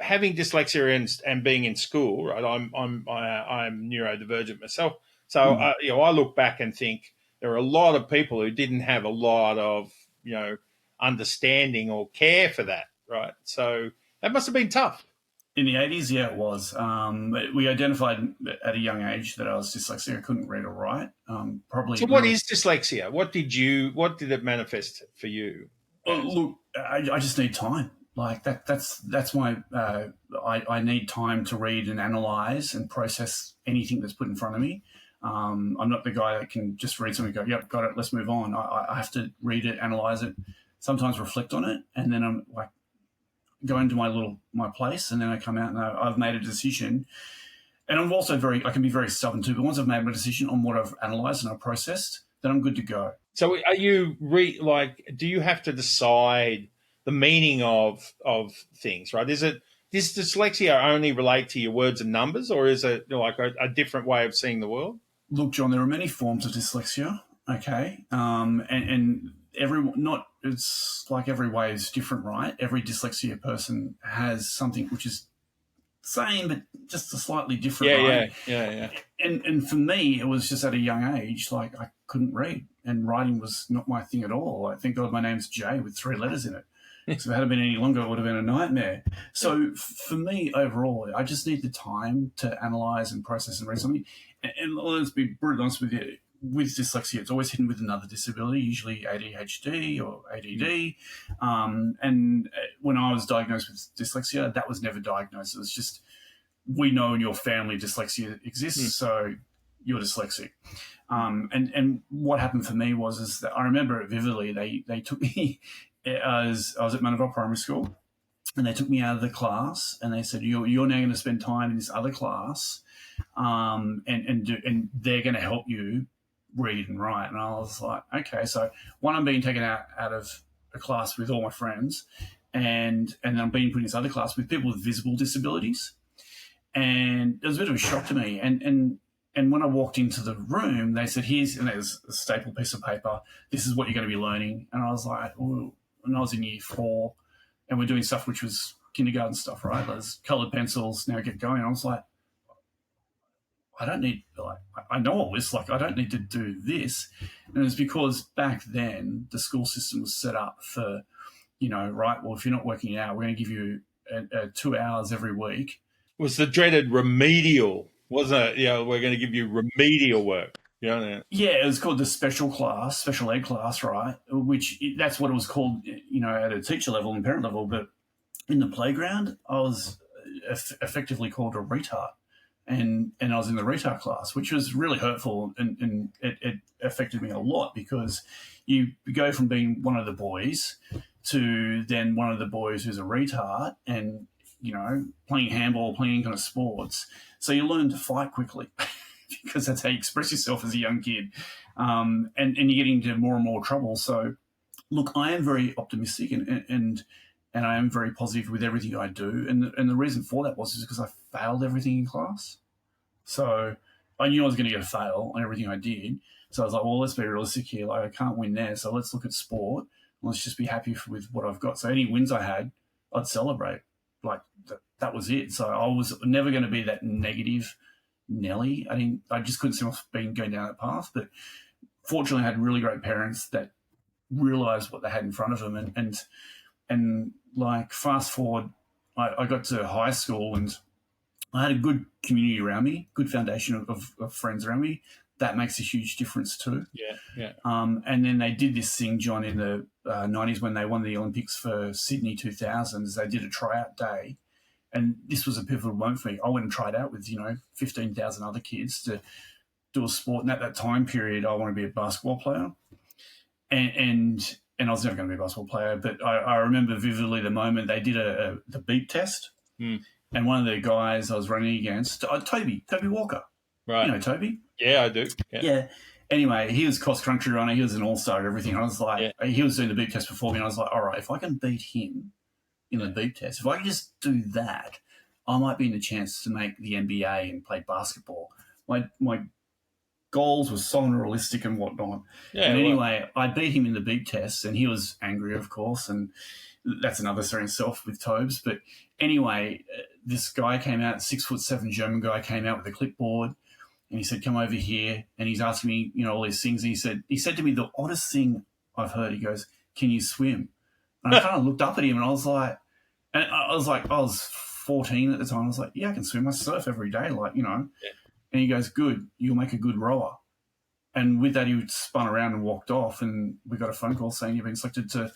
Having dyslexia and being in school, right? I'm neurodivergent myself, so I look back and think there are a lot of people who didn't have a lot of understanding or care for that, right? So that must have been tough.
In the 80s, yeah, it was. We identified at a young age that I was dyslexic. I couldn't read or write. Probably.
So, what is dyslexia? What did it manifest for you?
Look, I just need time. Like that's my I need time to read and analyze and process anything that's put in front of me. I'm not the guy that can just read something and go, yep, got it, let's move on. I have to read it, analyze it, sometimes reflect on it, and then I'm like go into my place, and then I come out and I've made a decision. And I'm also I can be very stubborn too, but once I've made my decision on what I've analyzed and I've processed, then I'm good to go.
So are you do you have to decide the meaning of things, right? Does dyslexia only relate to your words and numbers, or is it like a different way of seeing the world?
Look, John, there are many forms of dyslexia, okay? And it's like every way is different, right? Every dyslexia person has something which is the same, but just a slightly different way.
Yeah.
And for me, it was just at a young age, like I couldn't read, and writing was not my thing at all. Like, thank God my name's Jay with 3 letters in it. So if it had been any longer, it would have been a nightmare. So for me, overall, I just need the time to analyse and process and read something. And let's be brutally honest with you, with dyslexia, it's always hidden with another disability, usually ADHD or ADD. And when I was diagnosed with dyslexia, that was never diagnosed. It was just, we know in your family dyslexia exists, so you're dyslexic. And what happened for me is that I remember it vividly. They took me... I was at Mandeville Primary School, and they took me out of the class, and they said, "You're now going to spend time in this other class, and they're going to help you read and write." And I was like, "Okay." So I'm being taken out of a class with all my friends, and I'm being put in this other class with people with visible disabilities, and it was a bit of a shock to me. And when I walked into the room, they said, and there's a staple piece of paper. This is what you're going to be learning. And I was like, ooh. And I was in year 4, and we're doing stuff which was kindergarten stuff, right? There's coloured pencils, now get going. I was like, I don't need, I know all this, I don't need to do this. And it was because back then the school system was set up for right, well, if you're not working out, we're going to give you 2 hours every week.
It was the dreaded remedial, wasn't it? We're going to give you remedial work.
Yeah, it was called the special ed class, right? That's what it was called, at a teacher level and parent level. But in the playground, I was effectively called a retard. And I was in the retard class, which was really hurtful, and it affected me a lot, because you go from being one of the boys to then one of the boys who's a retard, and, playing handball, playing any kind of sports. So you learn to fight quickly because that's how you express yourself as a young kid. And you get into more and more trouble. So, look, I am very optimistic and I am very positive with everything I do. And the reason for that was because I failed everything in class. So I knew I was going to get a fail on everything I did. So I was like, well, let's be realistic here. Like, I can't win there. So let's look at sport. Let's just be happy with what I've got. So any wins I had, I'd celebrate. Like, that was it. So I was never going to be that negative Nelly. I just couldn't see myself going down that path. But fortunately, I had really great parents that realised what they had in front of them. And like, fast forward, I got to high school and I had a good community around me, good foundation of friends around me. That makes a huge difference too.
Yeah.
And then they did this thing, John, in the 90s when they won the Olympics for Sydney 2000s. They did a tryout day. And this was a pivotal moment for me. I went and tried out with, 15,000 other kids to do a sport. And at that time period, I wanted to be a basketball player. And I was never going to be a basketball player, but I remember vividly the moment they did the beep test. And one of the guys I was running against, Toby Walker.
Right.
You know Toby?
Yeah, I do. Yeah.
Anyway, he was cross-country runner. He was an all-star at everything. I was like, He was doing the beep test before me, and I was like, all right, if I can beat him in the beep test, if I can just do that, I might be in the chance to make the NBA and play basketball. My goals were so unrealistic and whatnot. Yeah, and anyway, I beat him in the beep test, and he was angry, of course, and that's another story in itself with Tobes. But anyway, this guy came out, 6'7" German guy came out with a clipboard, and he said, come over here. And he's asking me, all these things. And he said to me, the oddest thing I've heard, he goes, can you swim? And I kind of looked up at him and I was like, I was 14 at the time. I was like, yeah, I can swim. I surf every day, Yeah. And he goes, good, you'll make a good rower. And with that, he spun around and walked off, and we got a phone call saying you've been selected to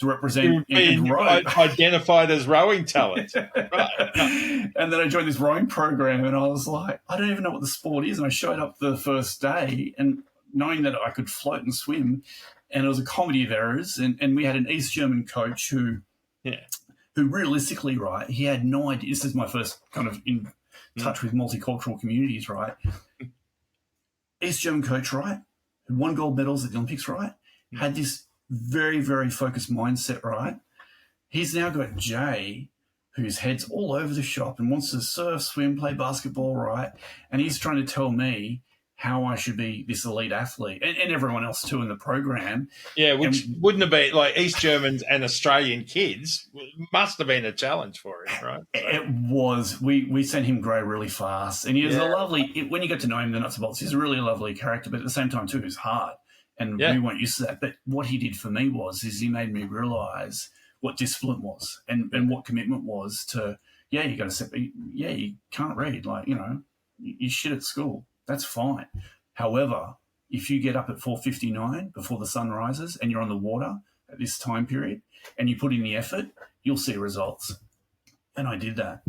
represent and row.
Identified as rowing talent. Right.
And then I joined this rowing program, and I was like, I don't even know what the sport is. And I showed up the first day, and knowing that I could float and swim, and it was a comedy of errors. And we had an East German coach who realistically, right, he had no idea. This is my first kind of in touch with multicultural communities, right? East German coach, right, who won gold medals at the Olympics, right, had this very, very focused mindset, right? He's now got Jay, whose head's all over the shop and wants to surf, swim, play basketball, right? And he's trying to tell me how I should be this elite athlete, and everyone else too in the program.
Yeah, which wouldn't have been like East Germans and Australian kids must have been a challenge for him, right? So.
It was. We sent him grow really fast, and he was a lovely. When you get to know him, the nuts and bolts, he's a really lovely character, but at the same time too, he's hard, and we weren't used to that. But what he did for me is he made me realise what discipline was and what commitment was to. Yeah, you got to set. Yeah, you can't read. You shit at school. That's fine. However, if you get up at 4:59 before the sun rises and you're on the water at this time period and you put in the effort, you'll see results. And I did that.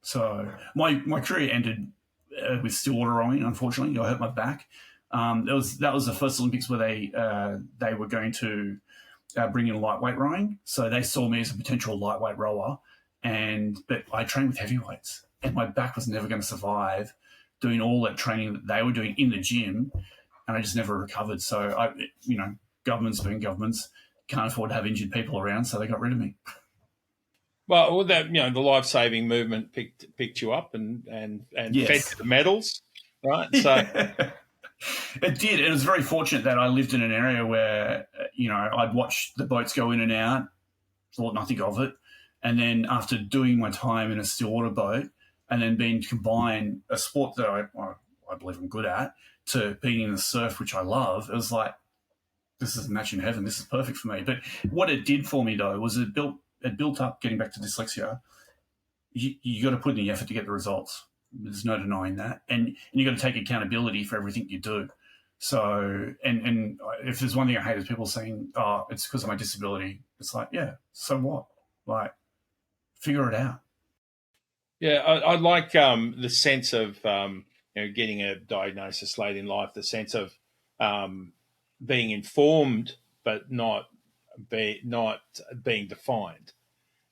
So my career ended with stillwater rowing, unfortunately. I hurt my back. That was the first Olympics where they were going to bring in lightweight rowing. So they saw me as a potential lightweight rower, but I trained with heavyweights, and my back was never going to survive doing all that training that they were doing in the gym, and I just never recovered. So governments being governments can't afford to have injured people around, so they got rid of me.
Well, that the lifesaving movement picked you up and fed you the medals, right? So
it did. It was very fortunate that I lived in an area where I'd watch the boats go in and out, thought nothing of it, and then after doing my time in a stillwater boat, and then being to combine a sport that I believe I'm good at to being in the surf, which I love, it was like this is a match in heaven. This is perfect for me. But what it did for me, though, was it built up, getting back to dyslexia, you got to put in the effort to get the results. There's no denying that. And you got to take accountability for everything you do. So, and if there's one thing I hate is people saying, oh, it's because of my disability. It's like, yeah, so what? Like, figure it out.
Yeah, I like the sense of getting a diagnosis late in life, the sense of being informed but not being defined,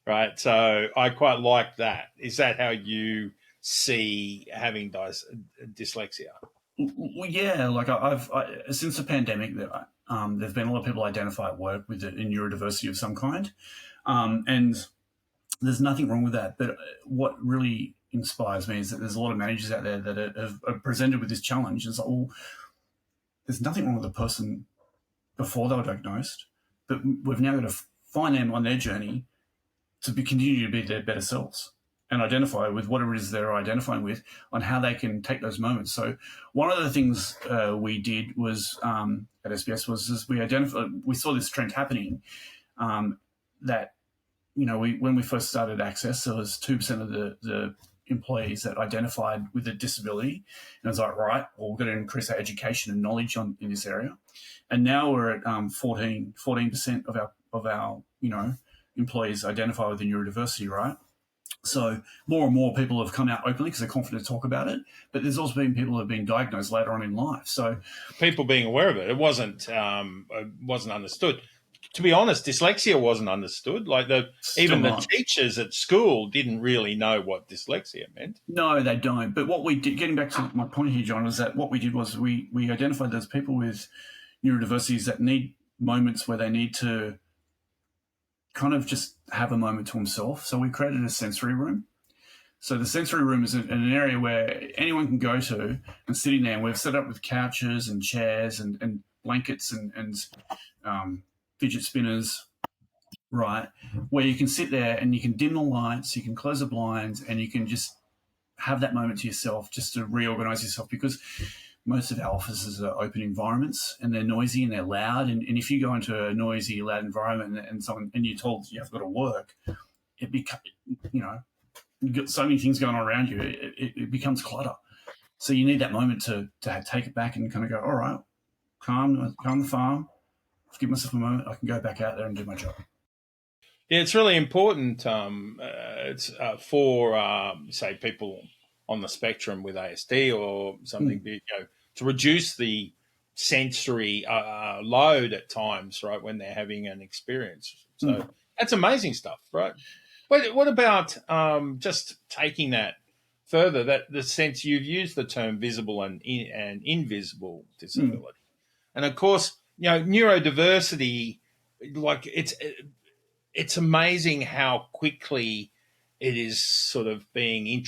right? So I quite like that. Is that how you see having dyslexia?
Well, yeah, like I've since the pandemic, there've been a lot of people identify at work with a neurodiversity of some kind, and there's nothing wrong with that. But what really inspires me is that there's a lot of managers out there that are presented with this challenge. It's like, well, there's nothing wrong with the person before they were diagnosed, but we've now got to find them on their journey to continue to be their better selves and identify with whatever it is they're identifying with on how they can take those moments. So one of the things we did was at SBS was we saw this trend happening that, when we first started Access, there was 2% of the employees that identified with a disability. And I was like, right, well, we've got to increase our education and knowledge in this area. And now we're at 14% of our employees identify with a neurodiversity, right? So more and more people have come out openly because they're confident to talk about it. But there's also been people who have been diagnosed later on in life. So
people being aware of it, it wasn't understood. To be honest, dyslexia wasn't understood. Like even the teachers at school didn't really know what dyslexia meant.
No, they don't. But what we did, getting back to my point here, John, is that what we did was we identified those people with neurodiversities that need moments where they need to kind of just have a moment to themselves. So we created a sensory room. So the sensory room is an area where anyone can go to and sit in there. And we've set up with couches and chairs and blankets and fidget spinners, right, where you can sit there and you can dim the lights, you can close the blinds, and you can just have that moment to yourself just to reorganize yourself, because most of our offices are open environments and they're noisy and they're loud. And if you go into a noisy, loud environment and you're told you have got to work, it becomes, you've got so many things going on around you, it becomes clutter. So you need that moment to take it back and kind of go, all right, calm the farm, give myself a moment, I can go back out there and do my job.
Yeah, it's really important for, say, people on the spectrum with ASD or something, to reduce the sensory load at times, right, when they're having an experience. So that's amazing stuff, right? But what about just taking that further, that the sense you've used the term visible and invisible disability. And of course, neurodiversity, like it's amazing how quickly it is sort of being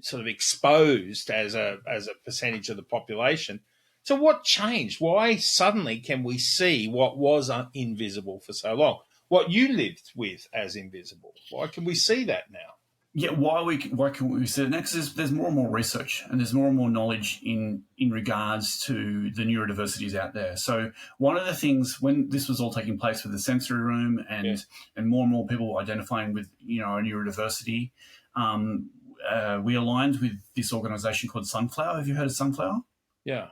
sort of exposed as a percentage of the population. So what changed? Why suddenly can we see what was invisible for so long? What you lived with as invisible? Why can we see that now?
Yeah, why can we see it now? Because there's more and more research and there's more and more knowledge in regards to the neurodiversities out there. So one of the things when this was all taking place with the sensory room and more and more people were identifying with a neurodiversity, we aligned with this organisation called Sunflower. Have you heard of Sunflower?
Yeah.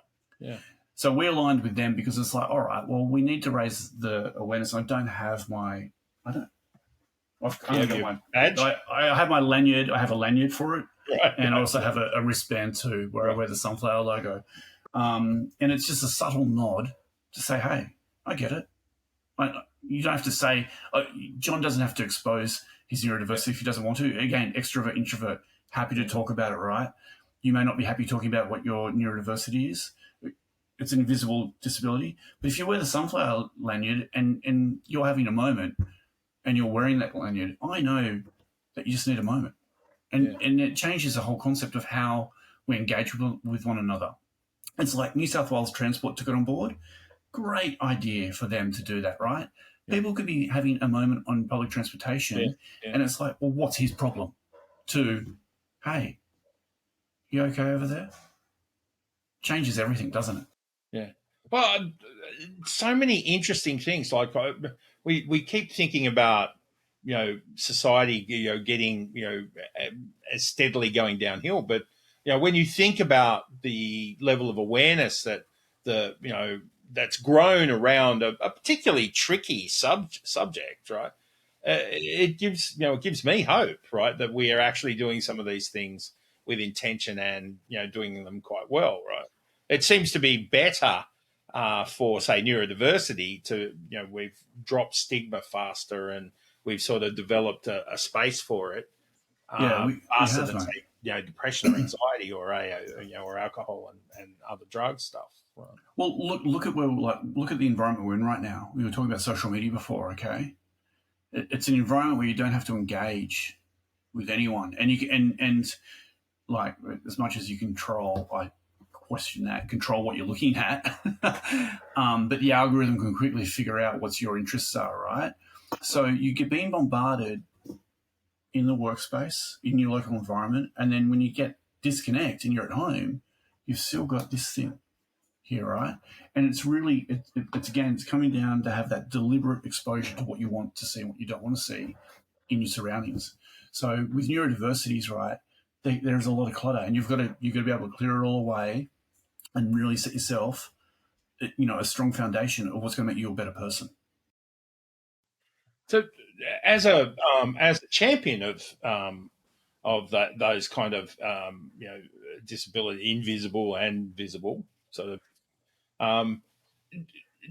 So we aligned with them because it's like, all right, well, we need to raise the awareness. I have my badge? I have my lanyard. I have a lanyard for it. Right. And I also have a wristband too where I wear the Sunflower logo. And it's just a subtle nod to say, hey, I get it. You don't have to say, John doesn't have to expose his neurodiversity if he doesn't want to. Again, extrovert, introvert, happy to talk about it, right? You may not be happy talking about what your neurodiversity is. It's an invisible disability. But if you wear the Sunflower lanyard and you're having a moment and you're wearing that lanyard, I know that you just need a moment. And it changes the whole concept of how we engage with one another. It's like New South Wales Transport took it on board. Great idea for them to do that, right? Yeah. People could be having a moment on public transportation and it's like, well, what's his problem? To, hey, you okay over there? Changes everything, doesn't it?
Yeah. But so many interesting things. Like we keep thinking about society getting steadily going downhill. But when you think about the level of awareness that that's grown around a particularly tricky subject, right? It gives me hope, right, that we are actually doing some of these things with intention and doing them quite well, right? It seems to be better for, say, neurodiversity. We've dropped stigma faster, and we've sort of developed a space for it
Yeah, we
faster
have,
than,
mate.
say, depression or anxiety or or alcohol and other drug stuff. Right.
Well, look at look at the environment we're in right now. We were talking about social media before, okay? It's an environment where you don't have to engage with anyone, and you can, and like as much as you control, I question that, control what you're looking at. But the algorithm can quickly figure out what your interests are, right? So you get being bombarded in the workspace, in your local environment, and then when you get disconnect and you're at home, you've still got this thing here, right? And it's really, it's coming down to have that deliberate exposure to what you want to see and what you don't want to see in your surroundings. So with neurodiversities, right, there's a lot of clutter, and you've got to be able to clear it all away and really set yourself, a strong foundation of what's going to make you a better person.
So, as a champion of those kind of disability, invisible and visible, sort of,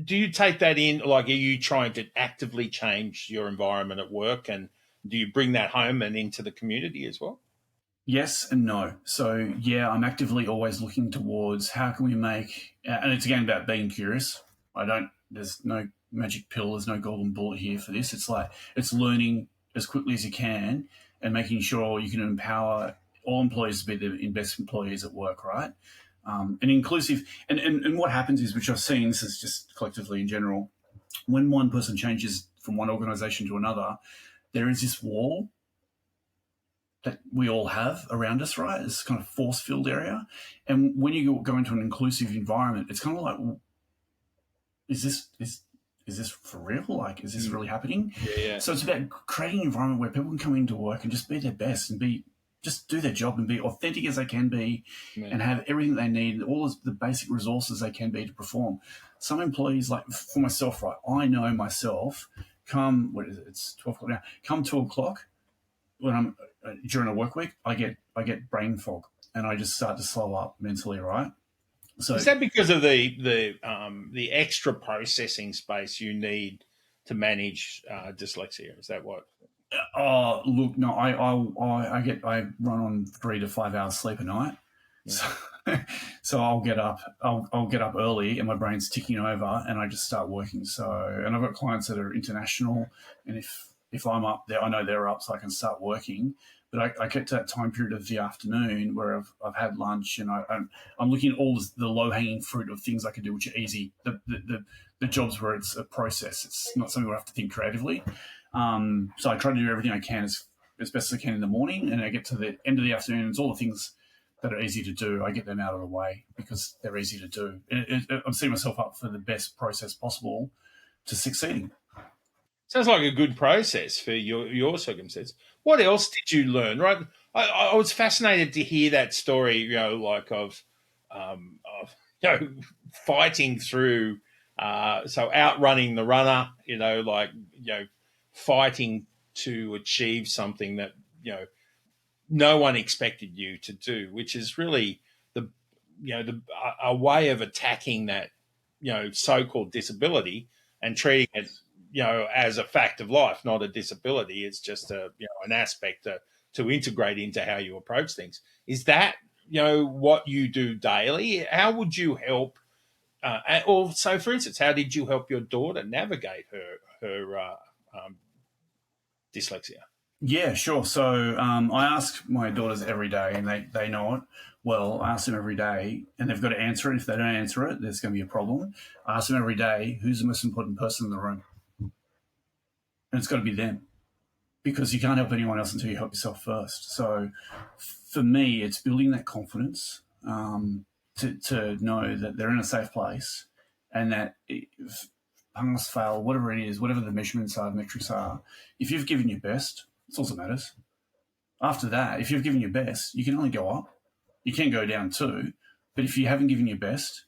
do you take that in? Like, are you trying to actively change your environment at work, and do you bring that home and into the community as well?
Yes and no. So yeah, I'm actively always looking towards how can we make, and it's again about being curious. There's no magic pill, there's no golden bullet here for this. It's learning as quickly as you can and making sure you can empower all employees to be the best employees at work, right? And inclusive. And what happens is, which I've seen, this is just collectively in general, when one person changes from one organization to another, there is this wall that we all have around us, right? This kind of force-filled area. And when you go into an inclusive environment, it's kind of like, is this for real? Like, is this really happening?
Yeah.
So it's about creating an environment where people can come into work and just be their best and just do their job and be authentic as they can be, and have everything they need, all of the basic resources they can be to perform. Some employees, like for myself, right, I know myself, it's 12 o'clock now, come 2 o'clock, when I'm during a work week, I get brain fog and I just start to slow up mentally, right? So
is that because of the extra processing space you need to manage dyslexia? Is that what?
Oh, look, no, I run on 3 to 5 hours sleep a night, so I'll get up early and my brain's ticking over and I just start working. So, and I've got clients that are international, and if I'm up there, I know they're up, so I can start working. But I get to that time period of the afternoon where I've had lunch, and I'm looking at all the low hanging fruit of things I can do, which are easy. The jobs where it's a process, it's not something where I have to think creatively. So I try to do everything I can as best as I can in the morning, and I get to the end of the afternoon. It's all the things that are easy to do. I get them out of the way because they're easy to do. I'm setting myself up for the best process possible to succeeding.
Sounds like a good process for your circumstance. What else did you learn? Right, I was fascinated to hear that story. Of fighting through, so outrunning the runner. Fighting to achieve something that no one expected you to do, which is really a way of attacking that so-called disability and treating it as a fact of life, not a disability. It's just an aspect to integrate into how you approach things. Is that what you do daily? How would you help? Or so, for instance, how did you help your daughter navigate her dyslexia?
Yeah, sure. So I ask my daughters every day, and they know it well. I ask them every day, and they've got to answer it. If they don't answer it, there's going to be a problem. I ask them every day, who's the most important person in the room? And it's got to be them, because you can't help anyone else until you help yourself first. So for me, it's building that confidence to know that they're in a safe place and that pass, fail, whatever it is, whatever the measurements are, the metrics are, if you've given your best, that's all that matters. After that, if you've given your best, you can only go up. You can go down too. But if you haven't given your best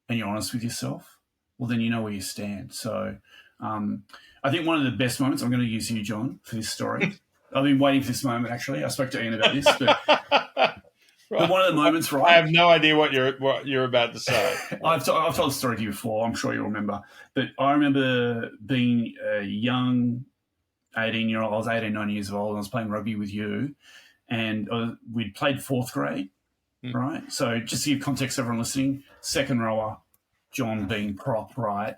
and you're honest with yourself, well, then you know where you stand. So I think one of the best moments, I'm going to use you, John, for this story. I've been waiting for this moment, actually. I spoke to Ian about this. But, but one of the moments, right?
I have no idea what you're about to say.
I've told the story to you before. I'm sure you'll remember. But I remember being a young 18-year-old. I was 18, 19 years old, and I was playing rugby with you. And we'd played fourth grade, right? So just to give context to everyone listening, second rower, John being prop, right?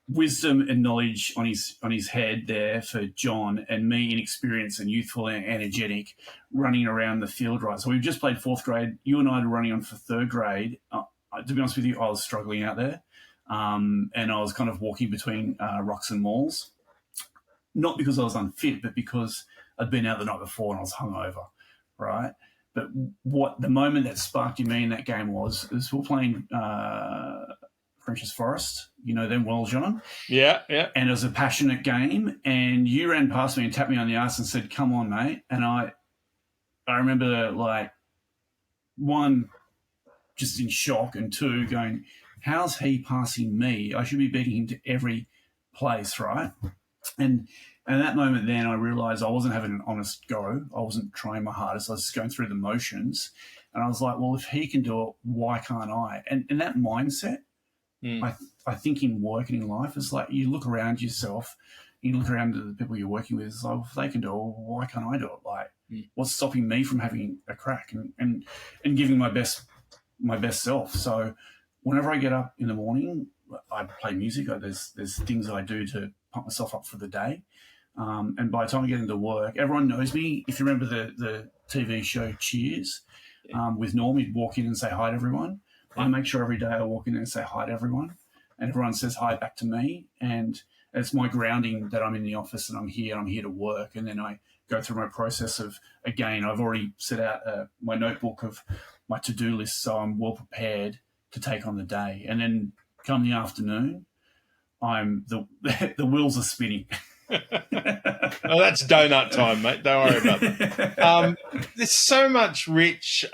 Wisdom and knowledge on his head there for John, and me inexperienced and youthful and energetic running around the field, right? So we've just played fourth grade. You and I were running on for third grade. To be honest with you, I was struggling out there, and I was kind of walking between rocks and malls, not because I was unfit, but because I'd been out the night before and I was hungover, right? But what the moment that sparked in me in that game was we were playing French's Forest, you know them well, John.
Yeah.
And it was a passionate game, and you ran past me and tapped me on the arse and said, "Come on, mate." And I remember, like, one, just in shock, and two, going, how's he passing me? I should be beating him to every place, right? And that moment then I realised I wasn't having an honest go. I wasn't trying my hardest. I was just going through the motions. And I was like, well, if he can do it, why can't I? And that mindset, I think in work and in life, is like you look around yourself, you look around the people you're working with, it's like, well, if they can do it, why can't I do it? Like, what's stopping me from having a crack and giving my best self? So whenever I get up in the morning, I play music. There's things I do to pump myself up for the day. And by the time I get into work, everyone knows me. If you remember the TV show Cheers, with Norm, he'd walk in and say hi to everyone. I make sure every day I walk in and say hi to everyone, and everyone says hi back to me. And it's my grounding that I'm in the office and I'm here to work. And then I go through my process of, again, I've already set out my notebook of my to-do list, so I'm well prepared to take on the day. And then come the afternoon, the wheels are spinning.
Oh, that's donut time, mate. Don't worry about that. There's so much rich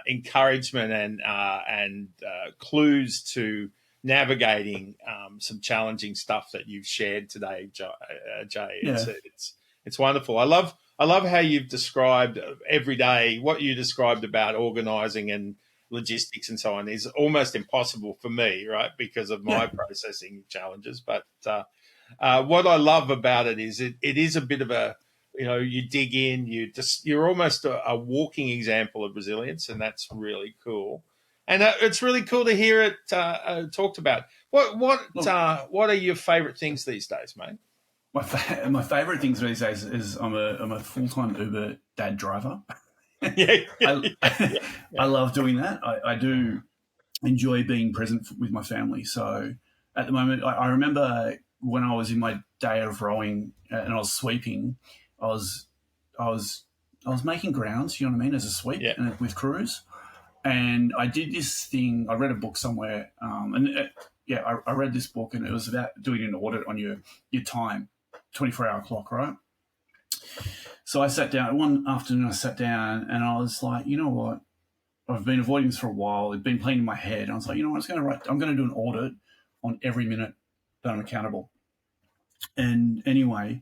encouragement and clues to navigating some challenging stuff that you've shared today, Jay. It's wonderful. I love how you've described every day. What you described about organising and logistics and so on is almost impossible for me, right, because of my processing challenges. But what I love about it is it is a bit of a, you dig in, you're almost a walking example of resilience, and that's really cool. And it's really cool to hear it talked about. What are your favourite things these days, mate?
My favourite things these days is I'm a full-time Uber dad driver. I love doing that. I do enjoy being present with my family. So at the moment, I remember when I was in my day of rowing and I was sweeping, I was making grounds, you know what I mean, as a sweep with crews. And I did this thing. I read a book somewhere, I read this book, and it was about doing an audit on your time, 24-hour clock, right? So I sat down one afternoon. And I was like, you know what? I've been avoiding this for a while. It'd been playing in my head. And I was like, you know what? I'm going to do an audit on every minute that I'm accountable. And anyway,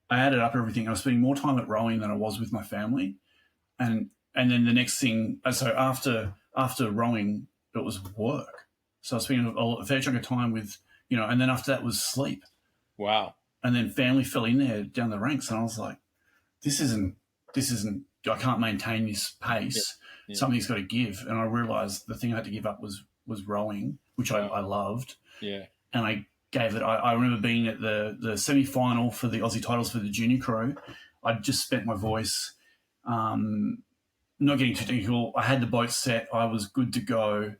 I added up everything. I was spending more time at rowing than I was with my family. And then the next thing, so after rowing, it was work. So I was spending a fair chunk of time with, and then after that was sleep.
Wow.
And then family fell in there down the ranks. And I was like, this isn't, I can't maintain this pace. Yeah. Something's got to give. And I realized the thing I had to give up was rowing, which I loved. Yeah. And I gave it. I remember being at the semi-final for the Aussie titles for the junior crew. I'd just spent my voice, not getting too technical. I had the boat set. I was good to go.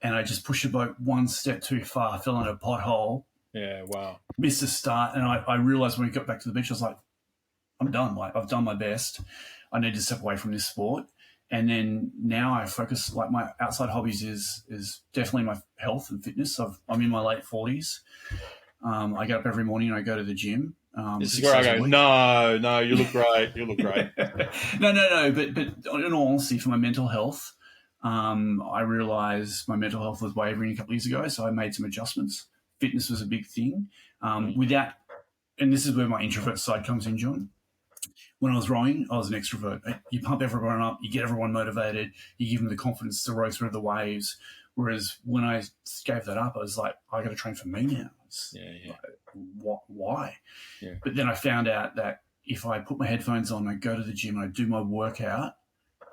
And I just pushed the boat one step too far, fell in a pothole.
Yeah, wow.
Missed the start. And I realized when we got back to the beach, I was like, I'm done. Like, I've done my best. I need to step away from this sport. And then now I focus, like my outside hobbies is definitely my health and fitness. I'm in my late 40s. I get up every morning and I go to the gym.
This is where I go, no, you look great. You look great.
No. But in all honesty, for my mental health, I realised my mental health was wavering a couple of years ago, so I made some adjustments. Fitness was a big thing. And this is where my introvert side comes in, John. When I was rowing, I was an extrovert. You pump everyone up, you get everyone motivated, you give them the confidence to row through the waves. Whereas when I gave that up, I was like, I got to train for me now. Like, why? Yeah. But then I found out that if I put my headphones on, I go to the gym, I do my workout,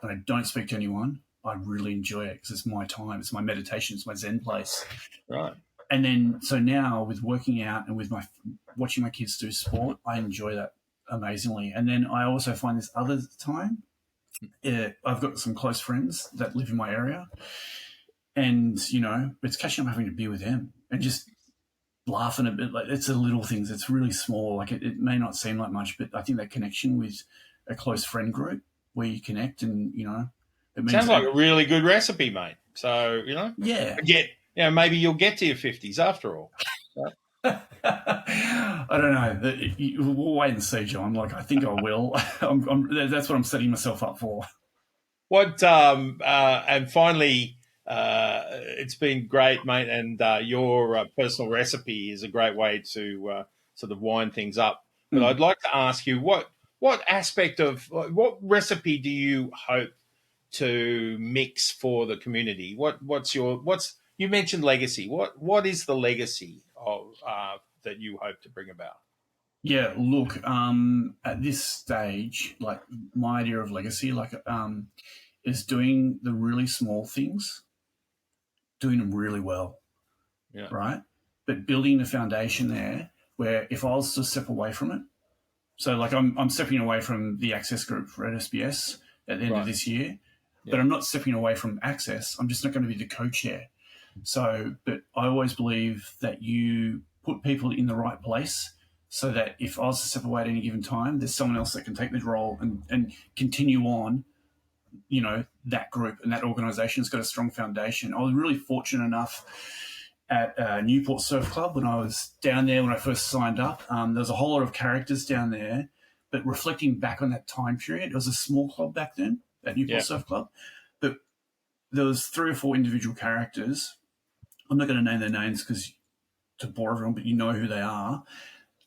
and I don't speak to anyone, I really enjoy it because it's my time, it's my meditation, it's my Zen place.
Right.
And then, so now with working out and with watching my kids do sport, I enjoy that amazingly. And then I also find this other time, I've got some close friends that live in my area, and it's catching up having a beer with them and just laughing a bit. Like, it's the little things, it's really small, like it may not seem like much, but I think that connection with a close friend group where you connect and it means
sounds like a really good recipe, mate. So maybe you'll get to your 50s after all.
I don't know. We'll wait and see, John. Like, I think I will. That's what I'm setting myself up for.
What? And finally, it's been great, mate. And your personal recipe is a great way to sort of wind things up. But I'd like to ask you, what aspect of what recipe do you hope to mix for the community? You mentioned legacy. What is the legacy of that you hope to bring about?
Yeah, look, at this stage, like my idea of legacy, is doing the really small things, doing them really well, right? But building a foundation there where if I was to step away from it, so like I'm stepping away from the Access group for SBS at the end of this year, but I'm not stepping away from Access. I'm just not going to be the co-chair. So, but I always believe that you put people in the right place so that if I was to step away at any given time, there's someone else that can take the role and continue on, that group and that organisation's got a strong foundation. I was really fortunate enough at Newport Surf Club when I was down there when I first signed up. There was a whole lot of characters down there, but reflecting back on that time period, it was a small club back then at Newport Surf Club, but there was 3 or 4 individual characters. I'm not going to name their names because to bore everyone, but you know who they are.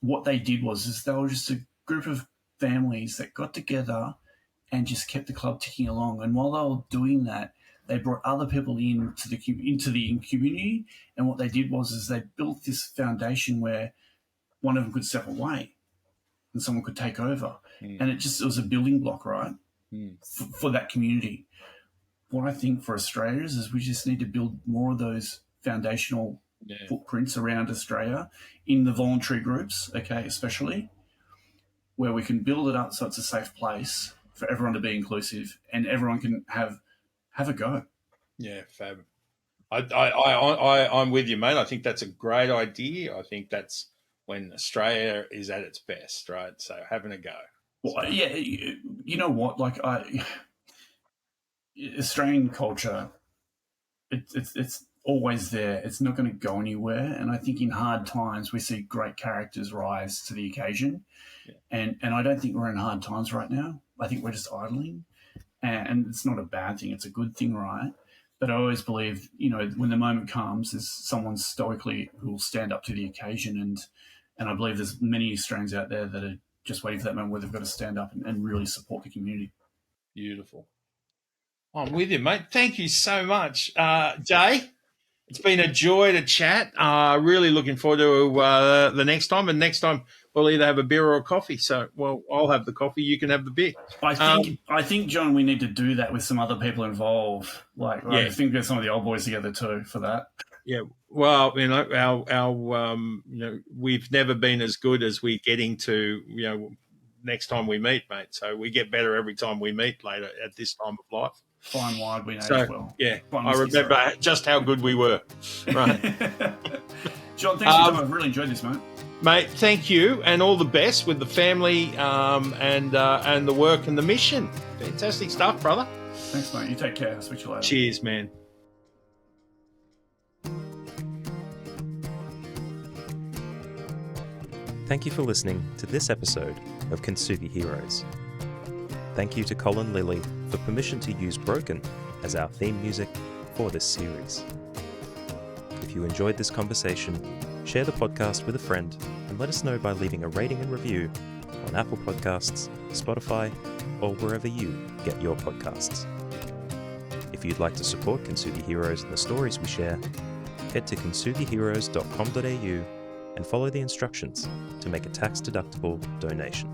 What they did was they were just a group of families that got together and just kept the club ticking along. And while they were doing that, they brought other people into the community. And what they did was they built this foundation where one of them could step away and someone could take over. And it was a building block, right, for that community. What I think for Australia is we just need to build more of those foundational footprints around Australia in the voluntary groups, especially, where we can build it up so it's a safe place for everyone to be inclusive and everyone can have a go.
Yeah, fab. I'm with you, mate. I think that's a great idea. I think that's when Australia is at its best, right? So having a go.
Well, yeah, you know what? Like Australian culture, it's always there. It's not going to go anywhere. And I think in hard times we see great characters rise to the occasion. Yeah. And I don't think we're in hard times right now. I think we're just idling. And it's not a bad thing. It's a good thing, right? But I always believe, when the moment comes, there's someone stoically who will stand up to the occasion. And I believe there's many Australians out there that are just waiting for that moment where they've got to stand up and really support the community.
Beautiful. I'm with you, mate. Thank you so much, Jay. It's been a joy to chat. Really looking forward to the next time. And next time we'll either have a beer or a coffee. So, I'll have the coffee. You can have the beer.
I think, John, we need to do that with some other people involved. I think get some of the old boys together too for that.
Yeah. Well, our we've never been as good as we're getting to, next time we meet, mate. So we get better every time we meet later at this time of life.
Fine wine we know as well.
Yeah, I remember just how good we were. Right.
John, thanks for your time. I've really enjoyed this, mate.
Mate, thank you, and all the best with the family and the work and the mission. Fantastic stuff, brother.
Thanks, mate. You take care. I'll speak to you later.
Cheers, man.
Thank you for listening to this episode of Kintsugi Heroes. Thank you to Colin Lilly for permission to use Broken as our theme music for this series. If you enjoyed this conversation, share the podcast with a friend and let us know by leaving a rating and review on Apple Podcasts, Spotify, or wherever you get your podcasts. If you'd like to support Kintsugi Heroes and the stories we share, head to kintsugiheroes.com.au and follow the instructions to make a tax-deductible donation.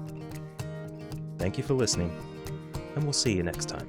Thank you for listening, and we'll see you next time.